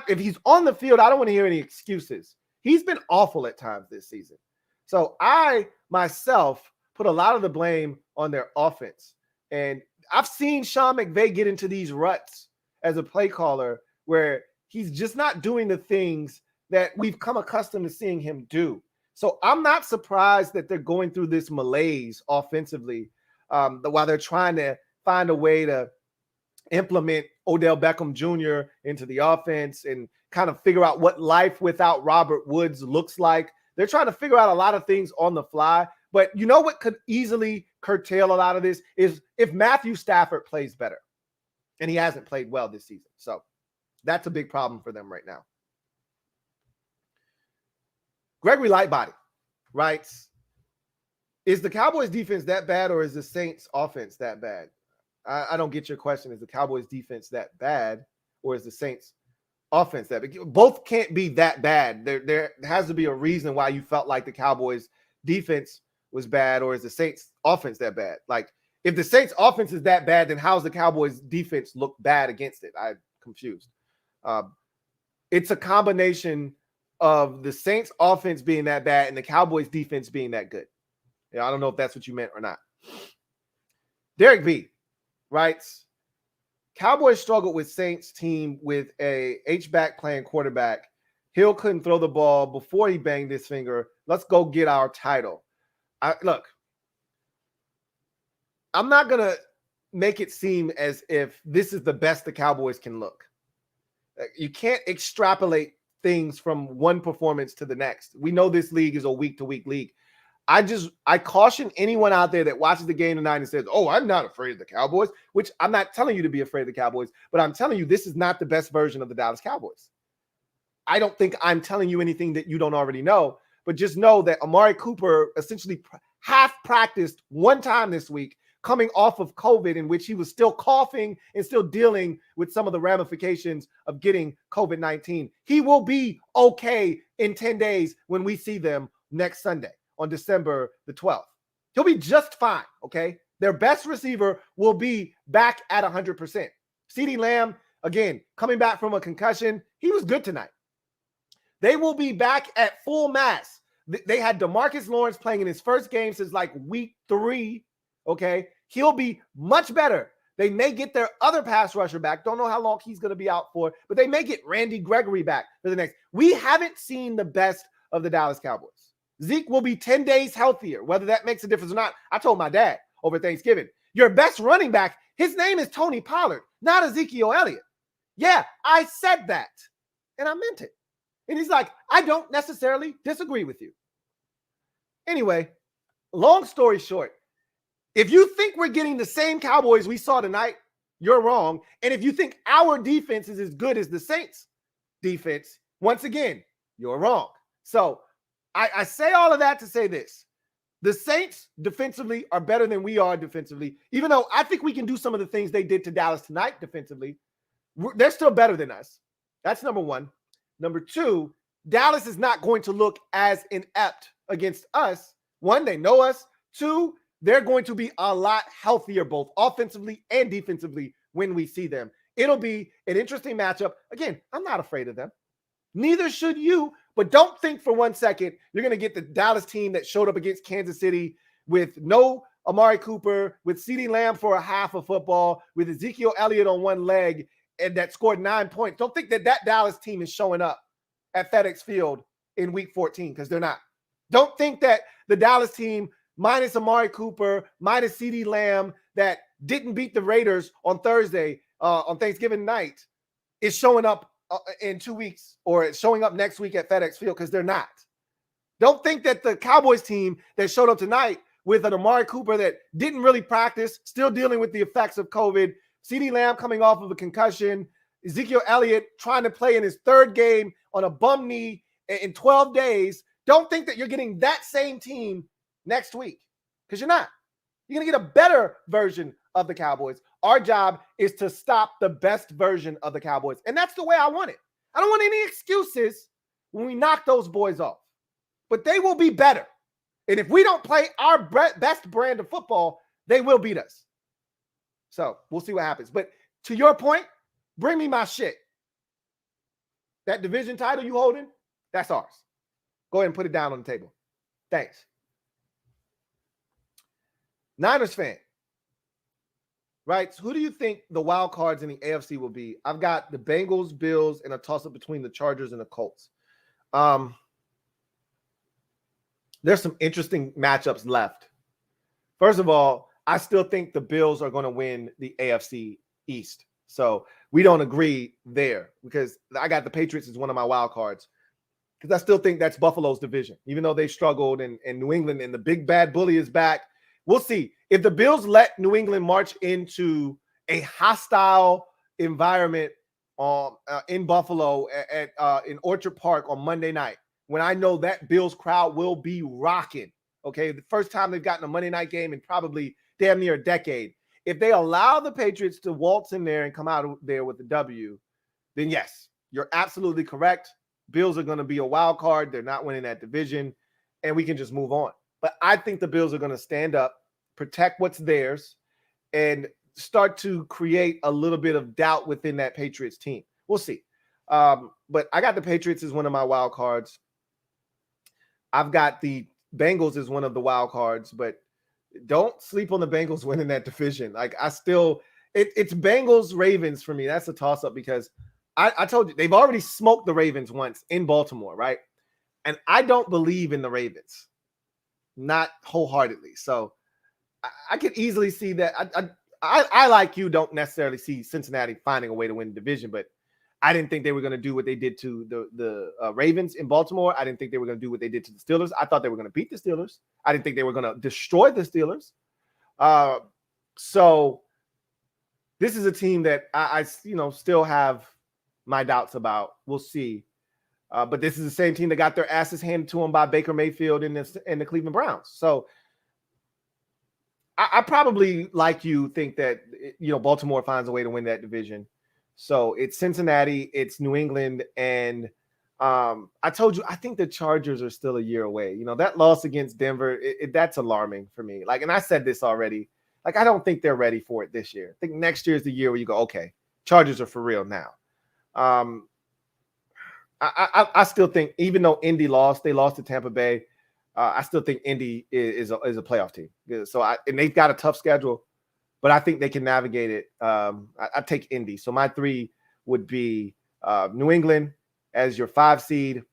if he's on the field, I don't want to hear any excuses. He's been awful at times this season. So I myself put a lot of the blame on their offense. And I've seen Sean McVay get into these ruts as a play caller where he's just not doing the things that we've come accustomed to seeing him do. So I'm not surprised that they're going through this malaise offensively while they're trying to find a way to implement Odell Beckham Jr. into the offense and kind of figure out what life without Robert Woods looks like. They're trying to figure out a lot of things on the fly. But you know what could easily curtail a lot of this is if Matthew Stafford plays better. And he hasn't played well this season. So that's a big problem for them right now. Gregory Lightbody writes, is the Cowboys defense that bad or is the Saints offense that bad? I don't get your question. Is the Cowboys defense that bad or is the Saints offense that bad? Both can't be that bad. There has to be a reason why you felt like the Cowboys defense was bad or is the Saints offense that bad? Like if the Saints offense is that bad, then how's the Cowboys defense look bad against it? I'm confused. It's a combination of the Saints offense being that bad and the Cowboys defense being that good. I don't know if that's what you meant or not. Derek B writes, Cowboys struggled with Saints team with a H-back playing quarterback. Hill couldn't throw the ball before he banged his finger. Let's go get our title. Look, I'm not going to make it seem as if this is the best the Cowboys can look. You can't extrapolate things from one performance to the next. We know this league is a week-to-week league. I caution anyone out there that watches the game tonight and says, oh, I'm not afraid of the Cowboys, which I'm not telling you to be afraid of the Cowboys, but I'm telling you this is not the best version of the Dallas Cowboys. I don't think I'm telling you anything that you don't already know, but just know that Amari Cooper essentially half practiced one time this week coming off of COVID, in which he was still coughing and still dealing with some of the ramifications of getting COVID-19. He will be okay in 10 days when we see them next Sunday on December the 12th. He'll be just fine, okay? Their best receiver will be back at 100%. CeeDee Lamb, again, coming back from a concussion, he was good tonight. They will be back at full mass. They had DeMarcus Lawrence playing in his first game since like week 3, okay? He'll be much better. They may get their other pass rusher back. Don't know how long he's going to be out for, but they may get Randy Gregory back for the next. We haven't seen the best of the Dallas Cowboys. Zeke will be 10 days healthier, whether that makes a difference or not. I told my dad over Thanksgiving, your best running back, his name is Tony Pollard, not Ezekiel Elliott. Yeah, I said that, and I meant it. And he's like, I don't necessarily disagree with you. Anyway, long story short, if you think we're getting the same Cowboys we saw tonight, you're wrong. And if you think our defense is as good as the Saints' defense, once again, you're wrong. So I say all of that to say this. The Saints defensively are better than we are defensively, even though I think we can do some of the things they did to Dallas tonight defensively. They're still better than us. That's number one. Number two, Dallas is not going to look as inept against us. One, they know us. Two, they're going to be a lot healthier, both offensively and defensively, when we see them. It'll be an interesting matchup. Again, I'm not afraid of them. Neither should you, but don't think for 1 second you're going to get the Dallas team that showed up against Kansas City with no Amari Cooper, with CeeDee Lamb for a half of football, with Ezekiel Elliott on one leg, and that scored 9 points. Don't think that Dallas team is showing up at FedEx Field in week 14, because they're not. Don't think that the Dallas team, minus Amari Cooper, minus CeeDee Lamb, that didn't beat the Raiders on Thursday, on Thanksgiving night, is showing up in 2 weeks, or it's showing up next week at FedEx Field, because they're not. Don't think that the Cowboys team that showed up tonight with an Amari Cooper that didn't really practice, still dealing with the effects of COVID, CeeDee Lamb coming off of a concussion, Ezekiel Elliott trying to play in his third game on a bum knee in 12 days. Don't think that you're getting that same team next week, because you're not. You're going to get a better version of the Cowboys. Our job is to stop the best version of the Cowboys, and that's the way I want it. I don't want any excuses when we knock those boys off, but they will be better. And if we don't play our best brand of football, they will beat us. So we'll see what happens. But to your point, bring me my shit. That division title you holding, that's ours. Go ahead and put it down on the table. Thanks. Niners fan, right? So who do you think the wild cards in the AFC will be? I've got the Bengals, Bills, and a toss-up between the Chargers and the Colts. There's some interesting matchups left. First of all, I still think the Bills are going to win the AFC East. So we don't agree there, because I got the Patriots as one of my wild cards, because I still think that's Buffalo's division, even though they struggled and New England and the big bad bully is back. We'll see. If the Bills let New England march into a hostile environment in Buffalo in Orchard Park on Monday night, when I know that Bills crowd will be rocking, okay? The first time they've gotten a Monday night game in probably damn near a decade. If they allow the Patriots to waltz in there and come out there with the W, then yes, you're absolutely correct. Bills are going to be a wild card. They're not winning that division, and we can just move on. But I think the Bills are going to stand up, protect what's theirs, and start to create a little bit of doubt within that Patriots team. We'll see. But I got the Patriots as one of my wild cards. I've got the Bengals as one of the wild cards, but don't sleep on the Bengals winning that division. Like, I still, it's Bengals Ravens for me. That's a toss-up, because I told you they've already smoked the Ravens once in Baltimore, right? And I don't believe in the Ravens. not wholeheartedly. So I could easily see that. I like you, don't necessarily see Cincinnati finding a way to win the division, but I didn't think they were going to do what they did to the Ravens in Baltimore. I didn't think they were going to do what they did to the Steelers. I thought they were going to beat the Steelers. I didn't think they were going to destroy the Steelers. So this is a team that I still have my doubts about. We'll see. But this is the same team that got their asses handed to them by Baker Mayfield and the Cleveland Browns. So I probably, like you, think that Baltimore finds a way to win that division. So it's Cincinnati, it's New England, and I told you I think the Chargers are still a year away. That loss against Denver, that's alarming for me. And I said this already. I don't think they're ready for it this year. I think next year is the year where you go, okay, Chargers are for real now. I still think, even though Indy lost, they lost to Tampa Bay. I still think Indy is a playoff team. So and they've got a tough schedule, but I think they can navigate it. I take Indy. So my 3 would be New England as your 5 seed,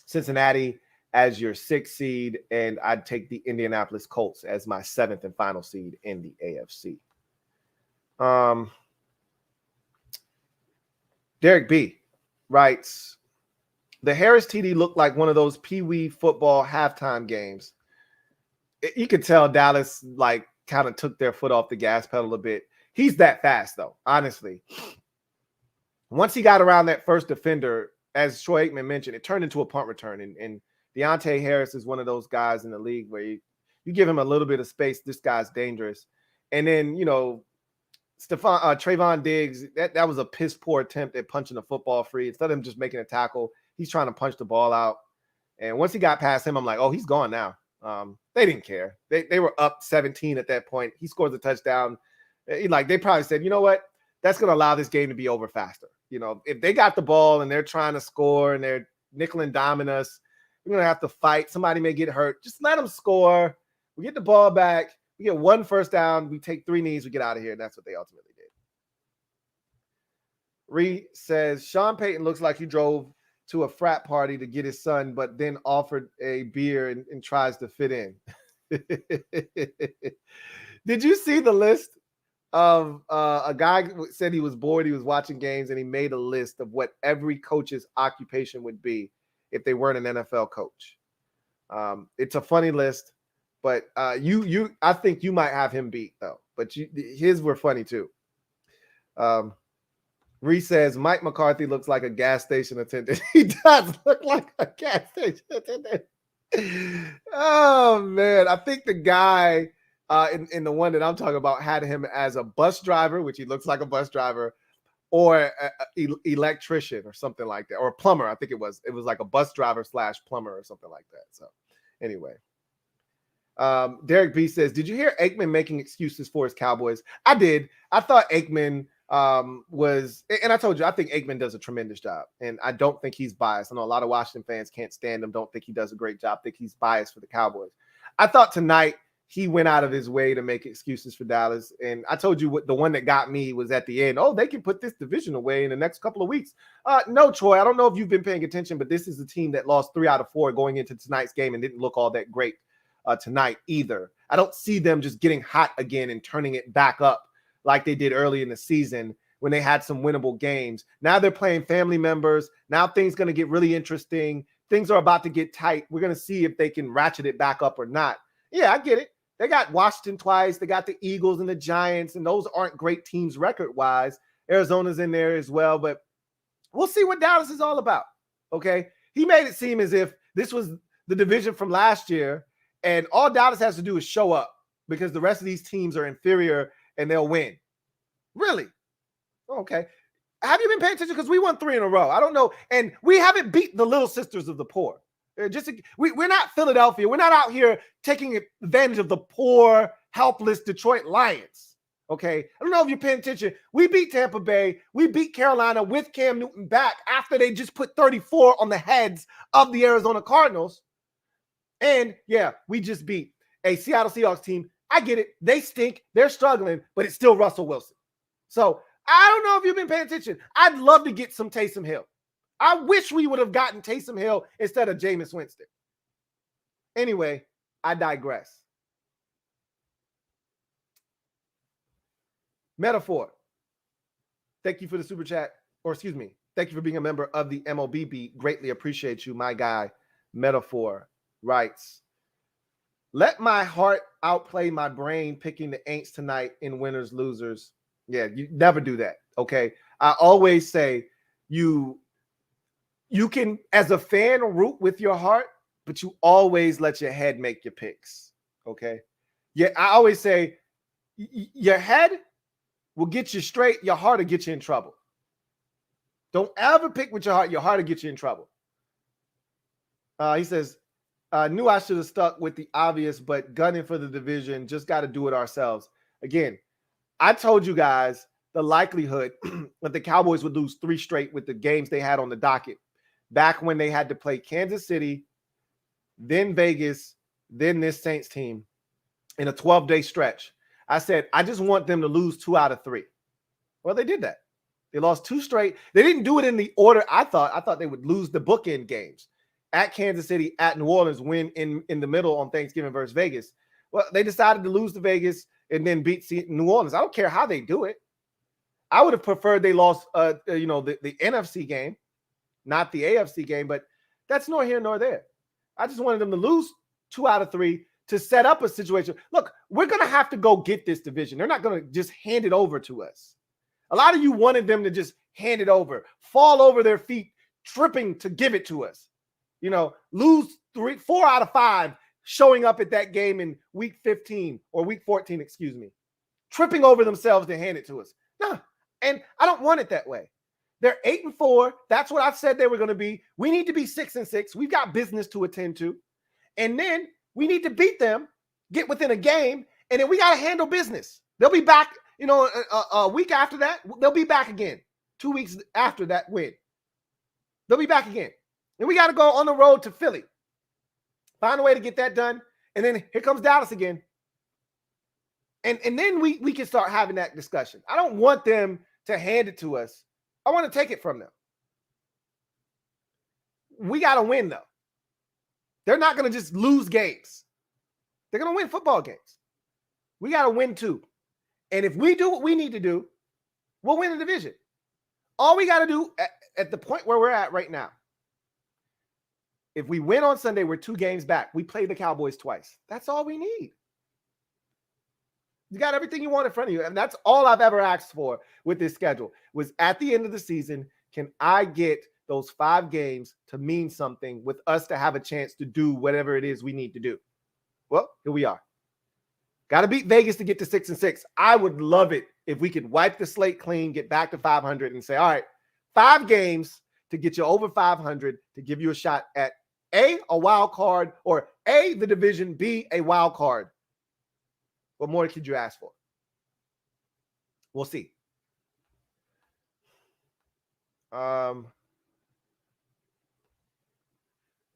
Cincinnati as your 6 seed, and I'd take the Indianapolis Colts as my 7th and final seed in the AFC. Derek B writes, the Harris TD looked like one of those Pee-wee football halftime games. You could tell Dallas kind of took their foot off the gas pedal a bit. He's that fast, though, honestly. Once he got around that first defender, as Troy Aikman mentioned, it turned into a punt return. And Deontay Harris is one of those guys in the league where you give him a little bit of space, this guy's dangerous. And then, Trayvon Diggs, that was a piss-poor attempt at punching the football free. Instead of him just making a tackle, he's trying to punch the ball out. And once he got past him, I'm like, oh, he's gone now. They didn't care. They were up 17 at that point. He scores a touchdown. They probably said, you know what? That's going to allow this game to be over faster. If they got the ball and they're trying to score and they're nickel and diming us, we're going to have to fight. Somebody may get hurt. Just let them score. We get the ball back. We get 1 first down. We take 3 knees. We get out of here. And that's what they ultimately did. Ree says, Sean Payton looks like he drove to a frat party to get his son, but then offered a beer and tries to fit in. Did you see the list of a guy said he was bored, he was watching games, and he made a list of what every coach's occupation would be if they weren't an NFL coach? It's a funny list, but I think you might have him beat, though. But his were funny, too. Reese says, Mike McCarthy looks like a gas station attendant. He does look like a gas station attendant. Oh, man. I think the guy in the one that I'm talking about had him as a bus driver, which he looks like a bus driver, or an electrician or something like that, or a plumber. I think it was like a bus driver / plumber or something like that. So anyway. Derek B says, did you hear Aikman making excuses for his Cowboys? I did. I thought Aikman was, and I told you, I think Aikman does a tremendous job, and I don't think he's biased. I know a lot of Washington fans can't stand him, don't think he does a great job, think he's biased for the Cowboys. I thought tonight he went out of his way to make excuses for Dallas, and I told you what the one that got me was at the end. Oh, they can put this division away in the next couple of weeks. No, Troy, I don't know if you've been paying attention, but this is a team that lost 3 out of 4 going into tonight's game and didn't look all that great tonight either. I don't see them just getting hot again and turning it back up like they did early in the season when they had some winnable games. Now they're playing family members. Now things going to get really interesting. Things are about to get tight. We're going to see if they can ratchet it back up or not. Yeah, I get it. They got Washington twice. They got the Eagles and the Giants, and those aren't great teams record-wise. Arizona's in there as well, but we'll see what Dallas is all about, okay? He made it seem as if this was the division from last year, and all Dallas has to do is show up because the rest of these teams are inferior and they'll win. Really? Okay. Have you been paying attention? Because we won 3 in a row. I don't know. And we haven't beat the little sisters of the poor. We're not Philadelphia. We're not out here taking advantage of the poor, helpless Detroit Lions. Okay. I don't know if you're paying attention. We beat Tampa Bay. We beat Carolina with Cam Newton back after they just put 34 on the heads of the Arizona Cardinals. And yeah, we just beat a Seattle Seahawks team. I get it. They stink. They're struggling, but it's still Russell Wilson. So I don't know if you've been paying attention. I'd love to get some Taysom Hill. I wish we would have gotten Taysom Hill instead of Jameis Winston. Anyway, I digress. Metaphor. Thank you for the super chat. Or excuse me. Thank you for being a member of the MOBB. Greatly appreciate you, my guy. Metaphor writes, let my heart outplay my brain picking the Aints tonight in winners, losers. Yeah, you never do that, okay? I always say you can, as a fan, root with your heart, but you always let your head make your picks, okay? Yeah, I always say your head will get you straight. Your heart will get you in trouble. Don't ever pick with your heart. Your heart will get you in trouble. He says, knew I should have stuck with the obvious, but gunning for the division, just got to do it ourselves. Again, I told you guys the likelihood that the Cowboys would lose 3 straight with the games they had on the docket back when they had to play Kansas City, then Vegas, then this Saints team in a 12-day stretch. I said, I just want them to lose 2 out of 3. Well, they did that. They lost 2 straight. They didn't do it in the order I thought. I thought they would lose the bookend games. At Kansas City, at New Orleans, win in the middle on Thanksgiving versus Vegas. Well, they decided to lose to Vegas and then beat New Orleans. I don't care how they do it. I would have preferred they lost, the NFC game, not the AFC game, but that's nor here nor there. I just wanted them to lose 2 out of 3 to set up a situation. Look, we're going to have to go get this division. They're not going to just hand it over to us. A lot of you wanted them to just hand it over, fall over their feet, tripping to give it to us. Lose 4 out of 5 showing up at that game in week 15 or week 14, tripping over themselves to hand it to us. No, and I don't want it that way. They're 8-4. That's what I said they were going to be. We need to be 6-6. We've got business to attend to. And then we need to beat them, get within a game, and then we got to handle business. They'll be back, a week after that. They'll be back again. 2 weeks after that win. They'll be back again. And we got to go on the road to Philly. Find a way to get that done. And then here comes Dallas again. And then we can start having that discussion. I don't want them to hand it to us. I want to take it from them. We got to win, though. They're not going to just lose games. They're going to win football games. We got to win, too. And if we do what we need to do, we'll win the division. All we got to do at the point where we're at right now, if we win on Sunday, we're 2 games back. We play the Cowboys twice. That's all we need. You got everything you want in front of you. And that's all I've ever asked for with this schedule was at the end of the season, can I get those 5 games to mean something with us to have a chance to do whatever it is we need to do? Well, here we are. Got to beat Vegas to get to 6-6. I would love it if we could wipe the slate clean, get back to 500 and say, all right, 5 games to get you over 500 to give you a shot at A, a wild card, or A, the division, B, a wild card. What more could you ask for? We'll see.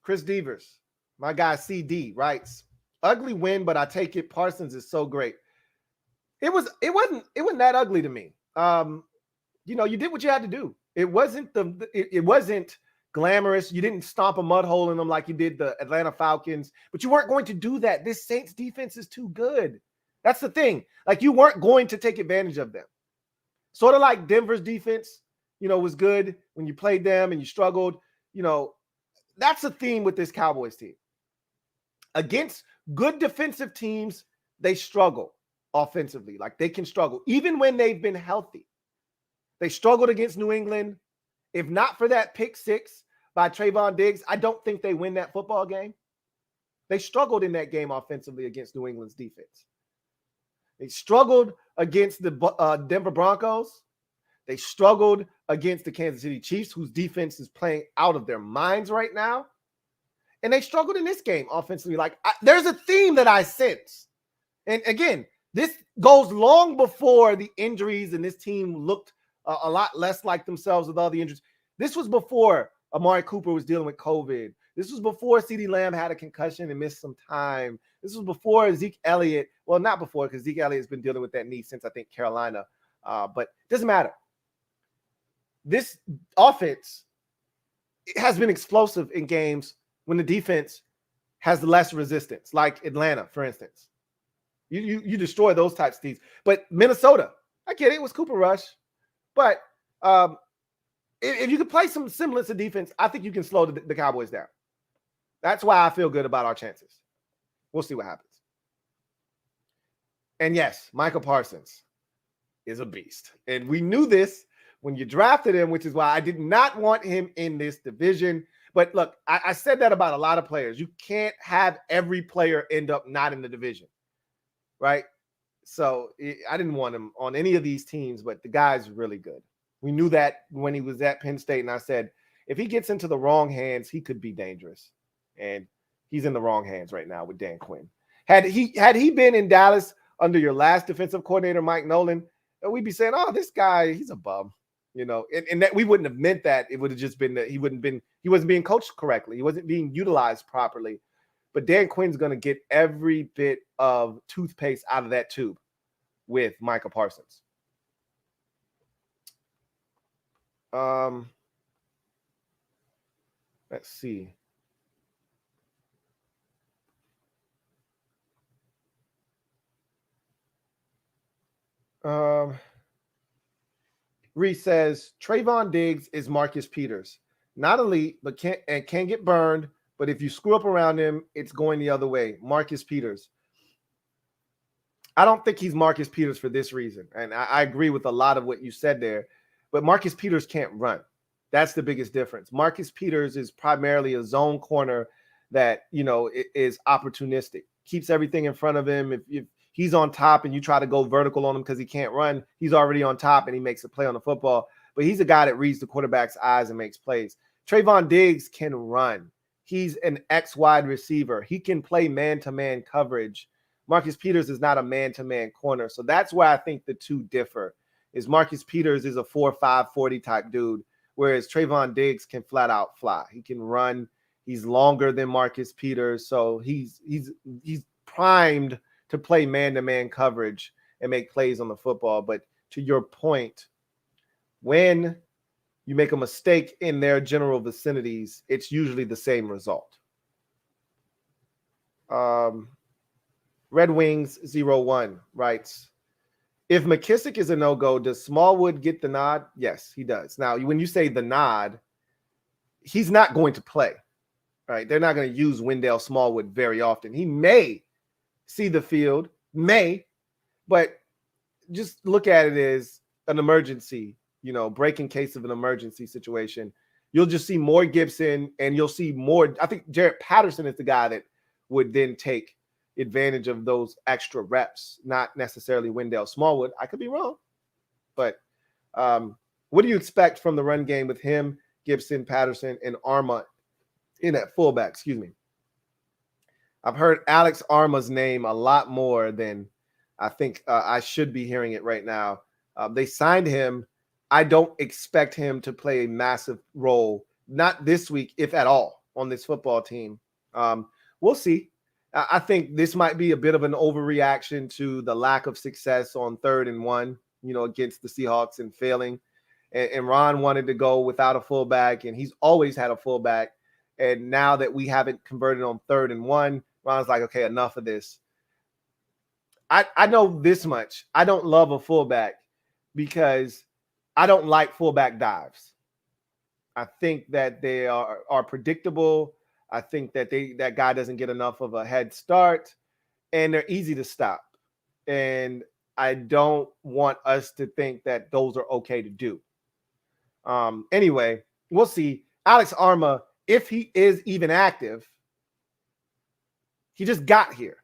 Chris Devers, my guy CD, writes, ugly win, but I take it. Parsons is so great. It wasn't that ugly to me. You did what you had to do. It wasn't glamorous. You didn't stomp a mud hole in them like you did the Atlanta Falcons, but you weren't going to do that. This Saints defense is too good. That's the thing. Like, you weren't going to take advantage of them. Sort of like Denver's defense, was good when you played them and you struggled. That's a theme with this Cowboys team. Against good defensive teams, they struggle offensively. Like, they can struggle even when they've been healthy. They struggled against New England. If not for that pick 6 by Trayvon Diggs, I don't think they win that football game. They struggled in that game offensively against New England's defense. They struggled against the Denver Broncos. They struggled against the Kansas City Chiefs, whose defense is playing out of their minds right now. And they struggled in this game offensively. There's a theme that I sense. And again, this goes long before the injuries, and this team looked a lot less like themselves with all the injuries. This was before Amari Cooper was dealing with COVID. This was before CeeDee Lamb had a concussion and missed some time. This was before Zeke Elliott. Well, not before, because Zeke Elliott has been dealing with that knee since, I think, Carolina. But it doesn't matter. This offense has been explosive in games when the defense has less resistance, like Atlanta, for instance. You destroy those types of teams. But Minnesota, I get it. It was Cooper Rush. But if you could play some semblance of defense, I think you can slow the Cowboys down. That's why I feel good about our chances. We'll see what happens. And yes, Micah Parsons is a beast. And we knew this when you drafted him, which is why I did not want him in this division. But look, I said that about a lot of players. You can't have every player end up not in the division, right? So I didn't want him on any of these teams, but the guy's really good. We knew that when he was at Penn State, and I said, if he gets into the wrong hands, he could be dangerous. And he's in the wrong hands right now with Dan Quinn. Had he been in Dallas under your last defensive coordinator, Mike Nolan, we'd be saying, oh, this guy, he's a bum. You know, and that we wouldn't have meant that. It would have just been that he wasn't being coached correctly. He wasn't being utilized properly. But Dan Quinn's going to get every bit of toothpaste out of that tube with Micah Parsons. Let's see. Reese says Trayvon Diggs is Marcus Peters, not elite, but can get burned. But if you screw up around him, it's going the other way. Marcus Peters. I don't think he's Marcus Peters for this reason, and I agree with a lot of what you said there. But Marcus Peters can't run. That's the biggest difference. Marcus Peters is primarily a zone corner that is opportunistic, keeps everything in front of him. If he's on top and you try to go vertical on him because he can't run, he's already on top and he makes a play on the football. But he's a guy that reads the quarterback's eyes and makes plays. Trayvon Diggs can run. He's an X wide receiver. He can play man-to-man coverage. Marcus Peters is not a man-to-man corner. So that's where I think the two differ. Is Marcus Peters is a 4.5 40 type dude, whereas Trayvon Diggs can flat out fly. He can run. He's longer than Marcus Peters. So he's primed to play man-to-man coverage and make plays on the football. But to your point, when you make a mistake in their general vicinities, it's usually the same result. Red Wings 01 writes, if McKissick is a no-go, does Smallwood get the nod? Yes, he does. Now, when you say the nod, he's not going to play, right? They're not going to use Wendell Smallwood very often. He may see the field, but just look at it as an emergency, break in case of an emergency situation. You'll just see more Gibson, and you'll see more. I think Jaret Patterson is the guy that would then take advantage of those extra reps, not necessarily Wendell Smallwood. I could be wrong, but what do you expect from the run game with him, Gibson, Patterson, and Arma in that fullback? Excuse me. I've heard Alex Arma's name a lot more than I think I should be hearing it right now. They signed him. I don't expect him to play a massive role, not this week, if at all, on this football team. We'll see. I think this might be a bit of an overreaction to the lack of success on 3rd and 1, against the Seahawks and failing. And Ron wanted to go without a fullback, and he's always had a fullback. And now that we haven't converted on 3rd and 1, Ron's like, okay, enough of this. I know this much. I don't love a fullback because I don't like fullback dives. I think that they are predictable. I think that that guy doesn't get enough of a head start, and they're easy to stop. And I don't want us to think that those are okay to do. Anyway, we'll see. Alex Arma, if he is even active, he just got here.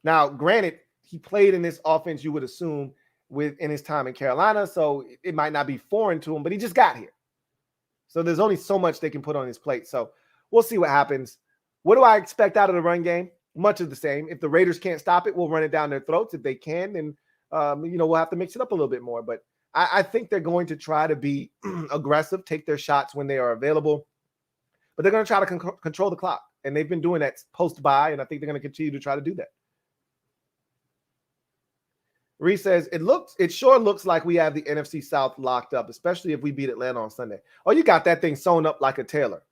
Now, granted, he played in this offense, you would assume, in his time in Carolina, so it might not be foreign to him, but he just got here. So there's only so much they can put on his plate. So we'll see what happens. What do I expect out of the run game? Much of the same. If the Raiders can't stop it, we'll run it down their throats. If they can, then we'll have to mix it up a little bit more. But I think they're going to try to be aggressive, take their shots when they are available. But they're going to try to control the clock. And they've been doing that post-bye, and I think they're going to continue to try to do that. Reese says, it sure looks like we have the NFC South locked up, especially if we beat Atlanta on Sunday. Oh, you got that thing sewn up like a tailor.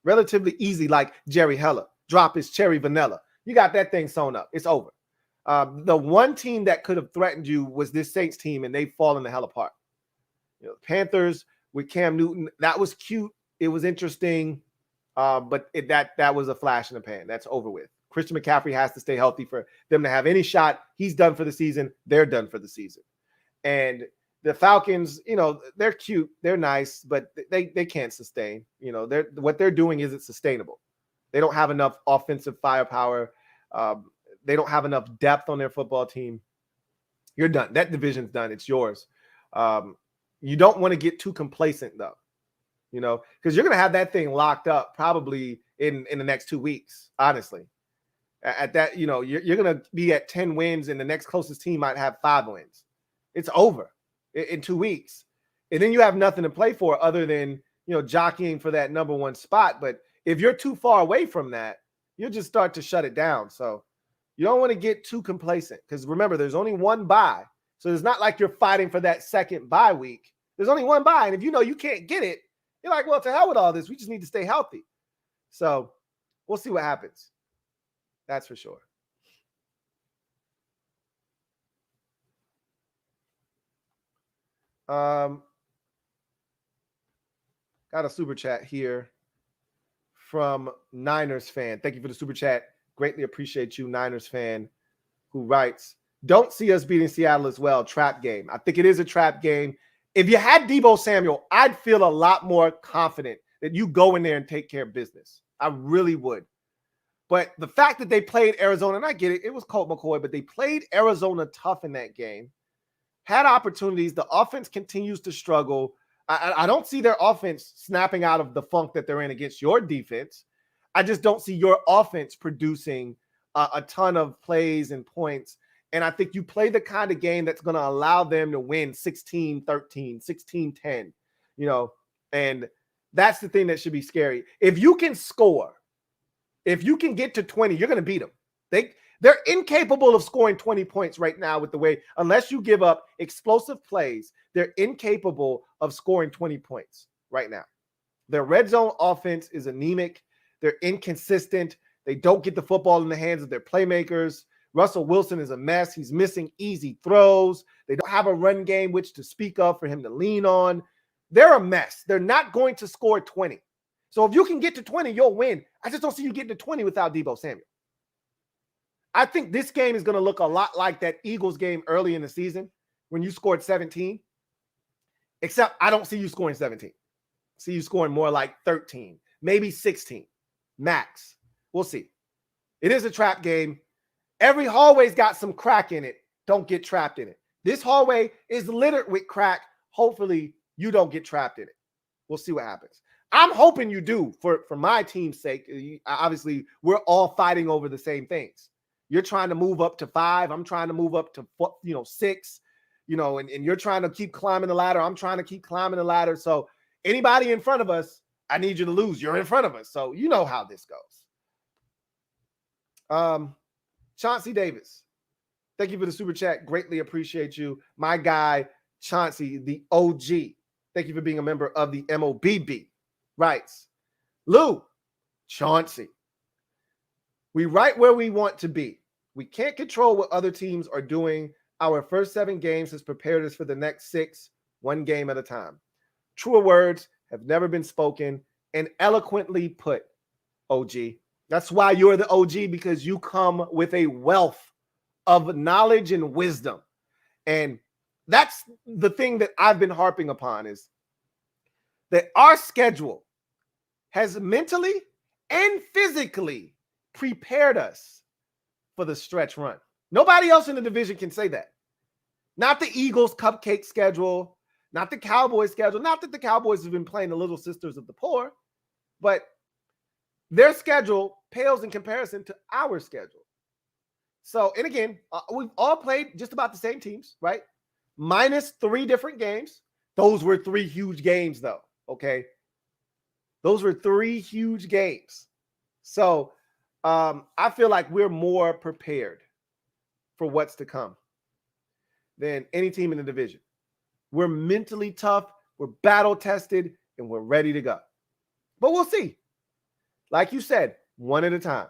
Relatively easy, like Jerry Heller. drop is cherry vanilla. You got that thing sewn up. It's over. The one team that could have threatened you was this Saints team, and they've fallen the hell apart. Panthers with Cam Newton, that was cute. It was interesting, but that was a flash in the pan. That's over with. Christian McCaffrey has to stay healthy for them to have any shot. He's done for the season. They're done for the season. And the Falcons, they're cute. They're nice, but they can't sustain. What they're doing isn't sustainable. They don't have enough offensive firepower. They don't have enough depth on their football team. You're done. That division's done. It's yours. You don't want to get too complacent, though, because you're going to have that thing locked up probably in the next 2 weeks, honestly. At that, you're going to be at 10 wins, and the next closest team might have 5 wins. It's over in 2 weeks. And then you have nothing to play for other than, jockeying for that number 1 spot. But if you're too far away from that, you'll just start to shut it down. So you don't want to get too complacent, because remember, there's only 1 bye. So it's not like you're fighting for that second bye week. There's only 1 bye. And if you can't get it, you're like, well, to hell with all this. We just need to stay healthy. So we'll see what happens. That's for sure. Got a super chat here from Niners fan. Thank you for the super chat. Greatly appreciate you, Niners fan, who writes, don't see us beating Seattle as well. Trap game. I think it is a trap game. If you had Deebo Samuel, I'd feel a lot more confident that you go in there and take care of business. I really would. But the fact that they played Arizona, and I get it, it was Colt McCoy, but they played Arizona tough in that game, had opportunities. The offense continues to struggle. I don't see their offense snapping out of the funk that they're in against your defense. I just don't see your offense producing a ton of plays and points. And I think you play the kind of game that's going to allow them to win 16-13, 16-10, and that's the thing that should be scary. If you can score, if you can get to 20, you're going to beat them. They're incapable of scoring 20 points right now with the way, unless you give up explosive plays, they're incapable of scoring 20 points right now. Their red zone offense is anemic. They're inconsistent. They don't get the football in the hands of their playmakers. Russell Wilson is a mess. He's missing easy throws. They don't have a run game which to speak of for him to lean on. They're a mess. They're not going to score 20. So if you can get to 20, you'll win. I just don't see you getting to 20 without Deebo Samuel. I think this game is going to look a lot like that Eagles game early in the season when you scored 17. Except I don't see you scoring 17. I see you scoring more like 13, maybe 16, max. We'll see. It is a trap game. Every hallway's got some crack in it. Don't get trapped in it. This hallway is littered with crack. Hopefully you don't get trapped in it. We'll see what happens. I'm hoping you do for my team's sake. Obviously, we're all fighting over the same things. You're trying to move up to 5. I'm trying to move up to 6. And you're trying to keep climbing the ladder. I'm trying to keep climbing the ladder. So anybody in front of us, I need you to lose. You're in front of us. So you know how this goes. Chauncey Davis, thank you for the super chat. Greatly appreciate you. My guy, Chauncey, the OG. Thank you for being a member of the MOBB. Writes, Lou, Chauncey, we right where we want to be. We can't control what other teams are doing. Our first 7 games has prepared us for the next 6, 1 game at a time. Truer words have never been spoken and eloquently put, OG. That's why you're the OG, because you come with a wealth of knowledge and wisdom. And that's the thing that I've been harping upon, is that our schedule has mentally and physically prepared us for the stretch run. Nobody else in the division can say that. Not the Eagles' cupcake schedule, not the Cowboys' schedule. Not that the Cowboys have been playing the little sisters of the poor, but their schedule pales in comparison to our schedule. So, and again, we've all played just about the same teams, right? Minus 3 different games. Those were 3 huge games, though, okay? Those were 3 huge games. So, I feel like we're more prepared for what's to come than any team in the division. We're mentally tough, we're battle-tested, and we're ready to go. But we'll see. Like you said, 1 at a time.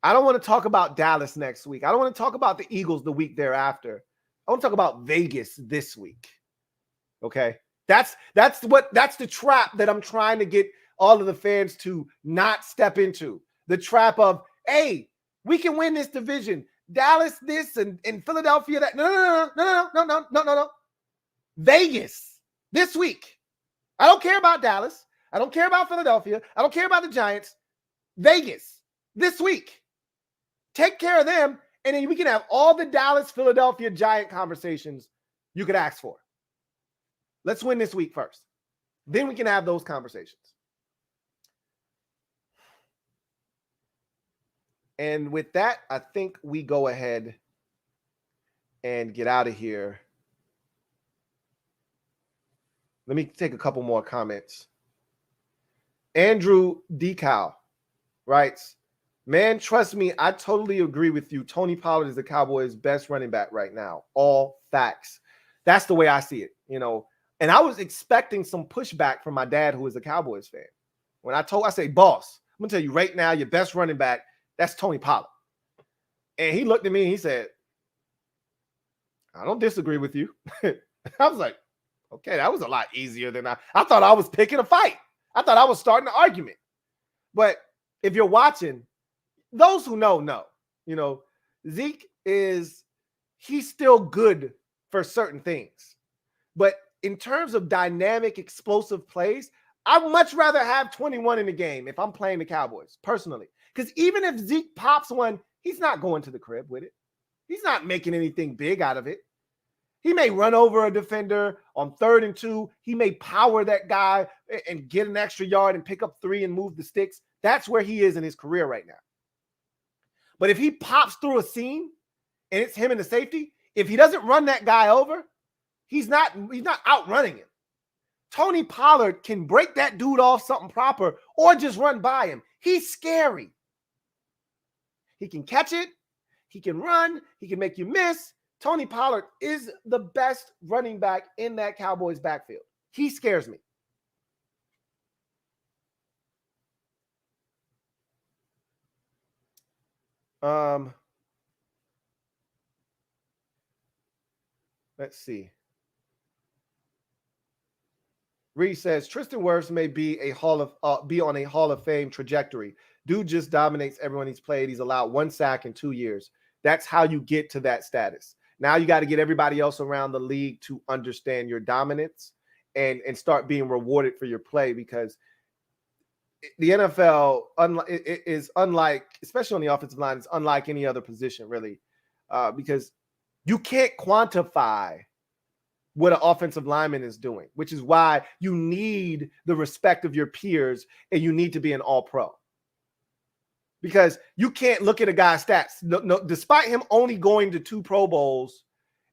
I don't want to talk about Dallas next week. I don't want to talk about the Eagles the week thereafter. I want to talk about Vegas this week. Okay? That's the trap that I'm trying to get all of the fans to not step into. The trap of, hey, we can win this division. Dallas this and Philadelphia that. No. Vegas this week. I don't care about Dallas. I don't care about Philadelphia. I don't care about the Giants. Vegas this week. Take care of them, and then we can have all the Dallas, Philadelphia Giant conversations you could ask for. Let's win this week first. Then we can have those conversations. And with that, I think we go ahead and get out of here. Let me take a couple more comments. Andrew Decal writes, man, trust me, I totally agree with you. Tony Pollard is the Cowboys' best running back right now. All facts. That's the way I see it, you know. And I was expecting some pushback from my dad, who is a Cowboys fan. When I say, boss, I'm going to tell you right now, your best running back, that's Tony Pollard. And he looked at me and he said, I don't disagree with you. I was like, okay, that was a lot easier than I thought I was picking a fight. I thought I was starting an argument. But if you're watching, those who know, you know, Zeke he's still good for certain things. But in terms of dynamic, explosive plays, I'd much rather have 21 in the game if I'm playing the Cowboys, personally. Because even if Zeke pops one, he's not going to the crib with it. He's not making anything big out of it. He may run over a defender on 3rd and 2. He may power that guy and get an extra yard and pick up 3 and move the sticks. That's where he is in his career right now. But if he pops through a seam and it's him and the safety, if he doesn't run that guy over, he's not outrunning him. Tony Pollard can break that dude off something proper or just run by him. He's scary. He can catch it. He can run. He can make you miss. Tony Pollard is the best running back in that Cowboys backfield. He scares me. Let's see. Reed says Tristan Wirfs may be on a Hall of Fame trajectory. Dude just dominates everyone he's played. He's allowed 1 sack in 2 years. That's how you get to that status. Now you got to get everybody else around the league to understand your dominance and start being rewarded for your play, because the NFL is unlike, especially on the offensive line, it's unlike any other position, really, because you can't quantify what an offensive lineman is doing, which is why you need the respect of your peers and you need to be an all-pro. Because you can't look at a guy's stats. No, despite him only going to 2 Pro Bowls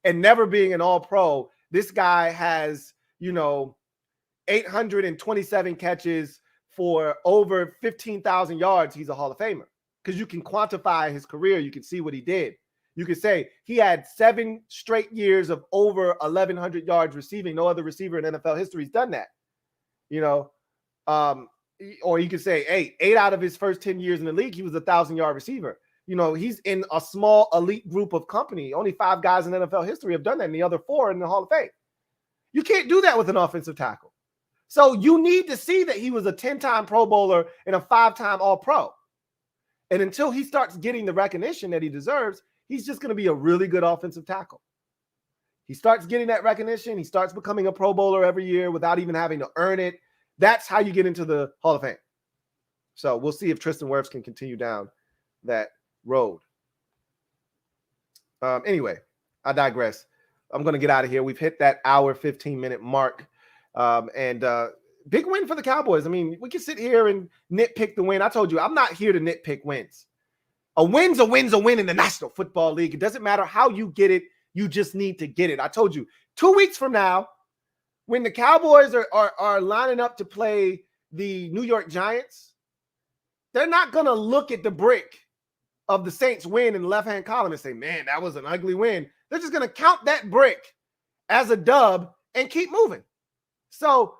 and never being an all-pro, this guy has, 827 catches for over 15,000 yards. He's a Hall of Famer because you can quantify his career. You can see what he did. You could say he had 7 straight years of over 1,100 yards receiving. No other receiver in NFL history has done that. Or you could say, hey, 8 out of his first 10 years in the league, he was a 1,000-yard receiver. He's in a small elite group of company. Only 5 guys in NFL history have done that, and the other 4 in the Hall of Fame. You can't do that with an offensive tackle. So you need to see that he was a 10-time Pro Bowler and a 5-time All-Pro. And until he starts getting the recognition that he deserves, he's just going to be a really good offensive tackle. He starts getting that recognition. He starts becoming a Pro Bowler every year without even having to earn it. That's how you get into the Hall of Fame. So we'll see if Tristan Wirfs can continue down that road. Anyway, I digress. I'm going to get out of here. We've hit that hour, 15-minute mark. Big win for the Cowboys. I mean, we can sit here and nitpick the win. I told you, I'm not here to nitpick wins. A win's a win in the National Football League. It doesn't matter how you get it. You just need to get it. I told you, 2 weeks from now, when the Cowboys are lining up to play the New York Giants, they're not going to look at the brick of the Saints win in the left-hand column and say, man, that was an ugly win. They're just going to count that brick as a dub and keep moving. So